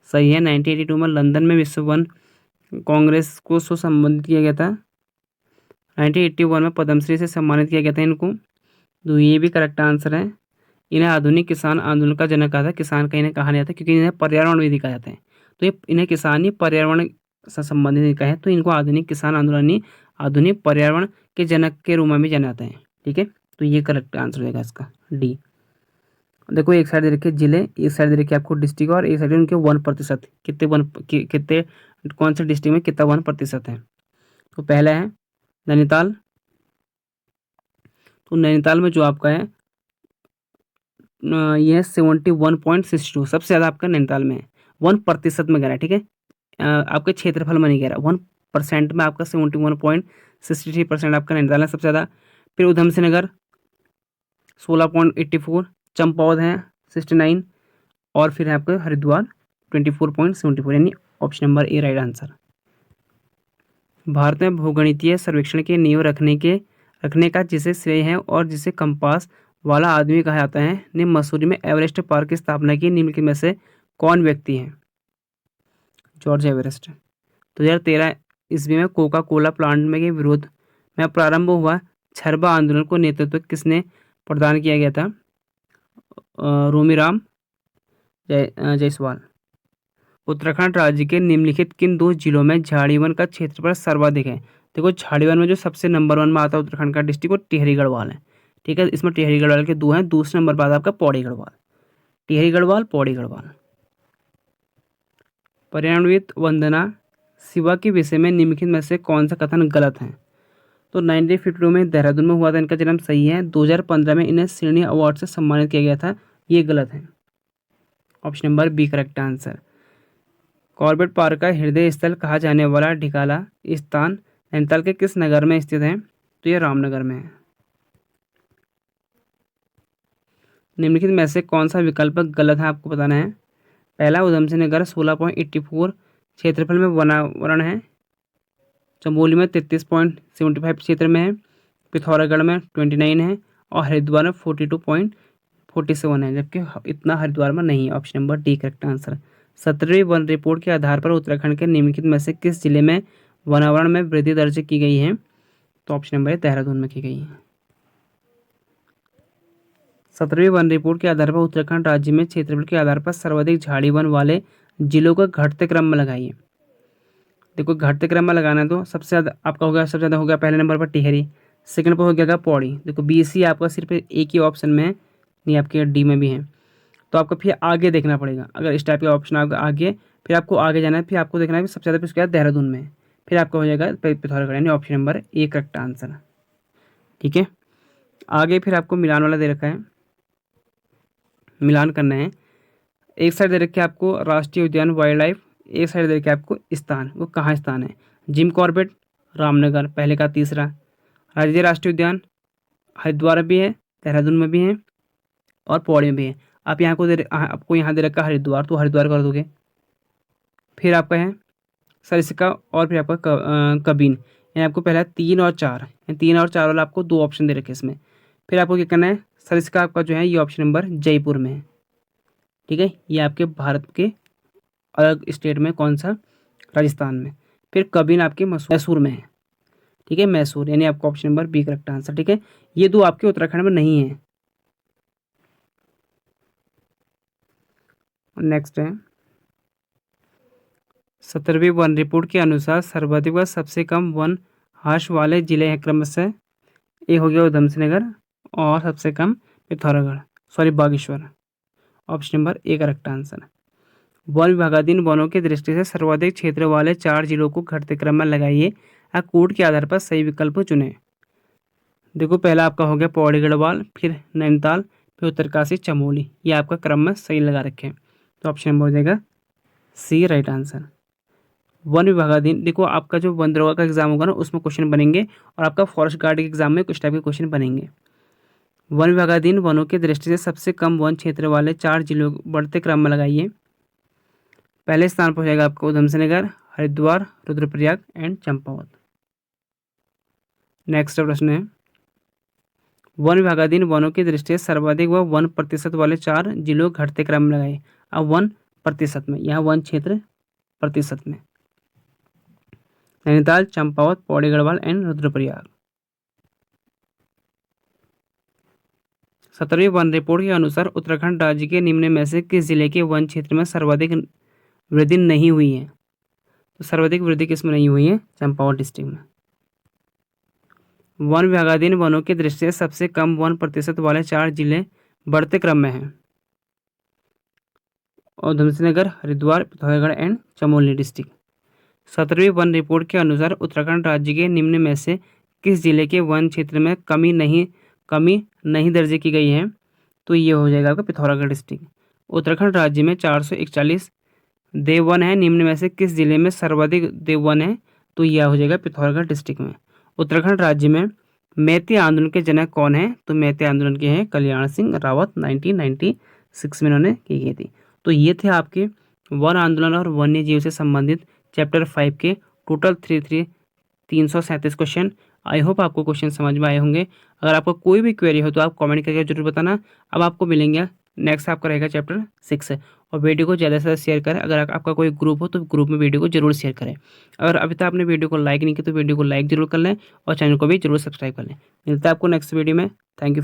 सही है। 1982 में लंदन में विश्व वन कांग्रेस को सुसंबंधित किया गया था। 1981 में पद्मश्री से सम्मानित किया गया था इनको। तो ये भी करेक्ट आंसर है। इन्हें आधुनिक किसान आंदोलन का जनक कहा था। किसान का इन्हें कहा नहीं जाता क्योंकि इन्हें पर्यावरणविद कहा जाता है। तो ये इन्हें किसान ही पर्यावरण से संबंधित का है, तो इनको आधुनिक किसान आंदोलन ही आधुनिक पर्यावरण के जनक के रूप में भी जाना जाता है। ठीक है, तो ये करेक्ट आंसर हो जाएगा इसका, डी। देखो एक साइड दे रखी है जिले, एक साइड दे रखी है आपको डिस्ट्रिक्ट और एक साइड उनके 1% कितने कितने कौन से डिस्ट्रिक्ट में कितना 1% है। तो पहला है नैनीताल। तो नैनीताल में जो आपका है ये 71.62, सबसे ज़्यादा आपका नैनीताल में है। 1% में कह रहा है। ठीक है, आपके क्षेत्रफल में नहीं कह रहा, 1% में आपका 71.63% आपका नैनीताल है सबसे ज़्यादा। फिर उधम सिंह नगर 16.84, चंपावत है 69 और फिर है आपका हरिद्वार 24.74, यानी option number A right answer. Bharat में भूगणितीय सर्वेक्षण की नींव रखने का जिसे श्रेय है और जिसे कंपास वाला आदमी कहा जाता है ने मसूरी में एवरेस्ट पार्क की स्थापना की निम्नलिखित में से कौन व्यक्ति है? George Everest. 2013 ईस्वी में कोका कोला प्लांट में के विरोध में प्रारंभ हुआ छरबा आंदोलन को नेतृत्व किसने प्रदान किया गया था? रोमीराम जायसवाल। उत्तराखंड राज्य के निम्नलिखित किन दो जिलों में झाड़ी वन का क्षेत्रफल सर्वाधिक है? देखो झाड़ी वन में जो सबसे नंबर 1 में आता है उत्तराखंड का डिस्ट्रिक्ट वो टिहरी गढ़वाल है। ठीक है, इसमें टिहरी गढ़वाल के 2 हैं, दूसरे नंबर पर आता है आपका पौड़ी गढ़वाल। टिहरी गढ़वाल, पौड़ी गढ़वाल। पर्यावरणविद वंदना शिवा के विषय में निम्नलिखित में से कौन सा कथन गलत है? तो 1952 में देहरादून में हुआ था इनका जन्म, सही है। 2015 में इन्हें श्रेणी अवार्ड से सम्मानित किया गया था, ये गलत है। Option number B correct answer. Corbett park का हृदय स्थल कहा जाने वाला ढिकाला स्थान नैनीताल के किस नगर में स्थित है? तो ये रामनगर में है। निम्नलिखित में से कौन सा विकल्प गलत है आपको बताना है। पहला उधम सिंह नगर 16.84 क्षेत्रफल में वनावरण है। चमोली में 33.75 क्षेत्र में है। पिथौरागढ़ में 29 है और हरिद्वार में 42.47 है, जबकि इतना हरिद्वार में नहीं है। Option number D correct answer. 17वीं वन रिपोर्ट के आधार पर उत्तराखंड के निम्नलिखित में से किस जिले में वनावरण में वृद्धि दर्ज की गई है? तो ऑप्शन नंबर देहरादून में की गई है। 17वीं वन रिपोर्ट के आधार पर उत्तराखंड राज्य में क्षेत्रफल के आधार पर सर्वाधिक झाड़ी वन वाले जिलों को घटते क्रम में लगाइए। देखो घटते क्रम में लगाना है तो सबसे ज़्यादा आपका होगा, सबसे ज़्यादा होगा पहले नंबर पर टिहरी, सेकंड पर हो गया पौड़ी। देखो BC आपका सिर्फ एक ही ऑप्शन में है, नहीं आपके डी में भी है, तो आपको फिर आगे देखना पड़ेगा। अगर इस टाइप का ऑप्शन आपका आगे, फिर आपको आगे जाना है, फिर आपको देखना है सबसे ज़्यादा फिर उसके बाद देहरादून में, फिर आपका हो जाएगा पिथौरागढ़, यानी option number A correct answer. ठीक है, आगे फिर आपको मिलान वाला दे रखा है, मिलान करना है। एक साइड दे रखी है आपको राष्ट्रीय उद्यान वाइल्ड लाइफ, एक साइड दे रखी है आपको स्थान, वो कहाँ स्थान है? जिम कॉर्बेट रामनगर पहले का तीसरा, राज्य राष्ट्रीय उद्यान हरिद्वार भी है, देहरादून में भी है और पौड़ी में भी है। आप यहाँ को आपको यहाँ दे रखा है हरिद्वार, तो हरिद्वार कर दोगे। फिर आपका है सरिस्का और फिर आपका कबीन, यानी आपको पहला 3 और 4, 3 और 4 वाला आपको 2 ऑप्शन दे रखे इसमें। फिर आपको क्या करना है, सरिस्का आपका जो है ये ऑप्शन नंबर जयपुर में है। ठीक है, ये आपके भारत के अलग स्टेट में, कौन सा? राजस्थान में। फिर कबीन आपके मैसूर में है। ठीक है, मैसूर, यानी आपका option number B correct answer. ठीक है, ये 2 आपके उत्तराखंड में नहीं है। नेक्स्ट है 17वीं वन रिपोर्ट के अनुसार सर्वाधिक व सबसे कम वन हाश वाले जिले हैं क्रमशः, एक हो गया उधम सिंह नगर और सबसे कम Pithoragarh, sorry Bageshwar, option number A correct answer. वन विभागाधीन वनों की दृष्टि से सर्वाधिक क्षेत्र वाले 4 जिलों को घटते क्रम में लगाइए, कोड के आधार पर सही विकल्प चुनें। देखो पहला आपका हो गया पौड़ी गढ़वाल, फिर नैनीताल, फिर उत्तरकाशी, चमोली। ये आपका क्रम में सही लगा रखे हैं, तो ऑप्शन नंबर हो जाएगा सी राइट आंसर। वन विभागाधीन, देखो आपका जो वन दरोगा का एग्जाम होगा ना उसमें क्वेश्चन बनेंगे, और आपका फॉरेस्ट गार्ड के एग्जाम में कुछ टाइप के क्वेश्चन बनेंगे। वन विभागाधीन वनों की दृष्टि से सबसे कम वन क्षेत्र वाले 4 जिलों को बढ़ते क्रम में लगाइए। पहले स्थान पर हो जाएगा आपका उधम सिंह नगर, हरिद्वार, रुद्रप्रयाग एंड चंपावत। नेक्स्ट प्रश्न है, वन विभागाधीन वनों की दृष्टि से सर्वाधिक व 1% वाले 4 जिलों घटते क्रम में लगाइए। अब 1% में, यहाँ वन क्षेत्र प्रतिशत में, नैनीताल, चंपावत, पौड़ी गढ़वाल एंड रुद्रप्रयाग। 17वीं वन रिपोर्ट के अनुसार उत्तराखंड राज्य के निम्न में से किस जिले के वन क्षेत्र में सर्वाधिक वृद्धि नहीं हुई है? तो सर्वाधिक वृद्धि किसमें नहीं हुई है? चंपावत डिस्ट्रिक्ट में। वन विभागाधीन वनों की दृष्टि से सबसे कम 1% वाले 4 जिले बढ़ते क्रम में हैं। Udham Singh Nagar, Haridwar, Pithoragarh and Chamoli district. 17वीं वन रिपोर्ट के अनुसार उत्तराखंड राज्य के निम्न में से किस जिले के वन क्षेत्र में कमी नहीं दर्ज की गई है? तो ये हो जाएगा आपका पिथौरागढ़ डिस्ट्रिक्ट। उत्तराखंड राज्य में 441 देववन है, निम्न में से किस जिले में सर्वाधिक देववन है? तो यह हो जाएगा पिथौरागढ़ डिस्ट्रिक्ट में। उत्तराखंड राज्य में मैती आंदोलन के जनक कौन है? तो मैती आंदोलन के हैं कल्याण सिंह रावत, 1996 में इन्होंने की गई थी। तो ये थे आपके वन आंदोलन और वन्य जीव से संबंधित चैप्टर 5 के टोटल 337 क्वेश्चन। आई होप आपको क्वेश्चन समझ में आए होंगे। अगर आपको कोई भी क्वेरी हो तो आप कमेंट करके जरूर बताना। अब आपको मिलेंगे नेक्स्ट आपका रहेगा चैप्टर 6, और वीडियो को ज़्यादा से ज़्यादा शेयर करें। अगर आपका कोई ग्रुप हो तो ग्रुप में वीडियो को जरूर शेयर करें। अगर अभी तक आपने वीडियो को लाइक नहीं किया तो वीडियो को लाइक जरूर कर लें, और चैनल को भी जरूर सब्सक्राइब कर लें। मिलता है आपको नेक्स्ट वीडियो में। Thank you.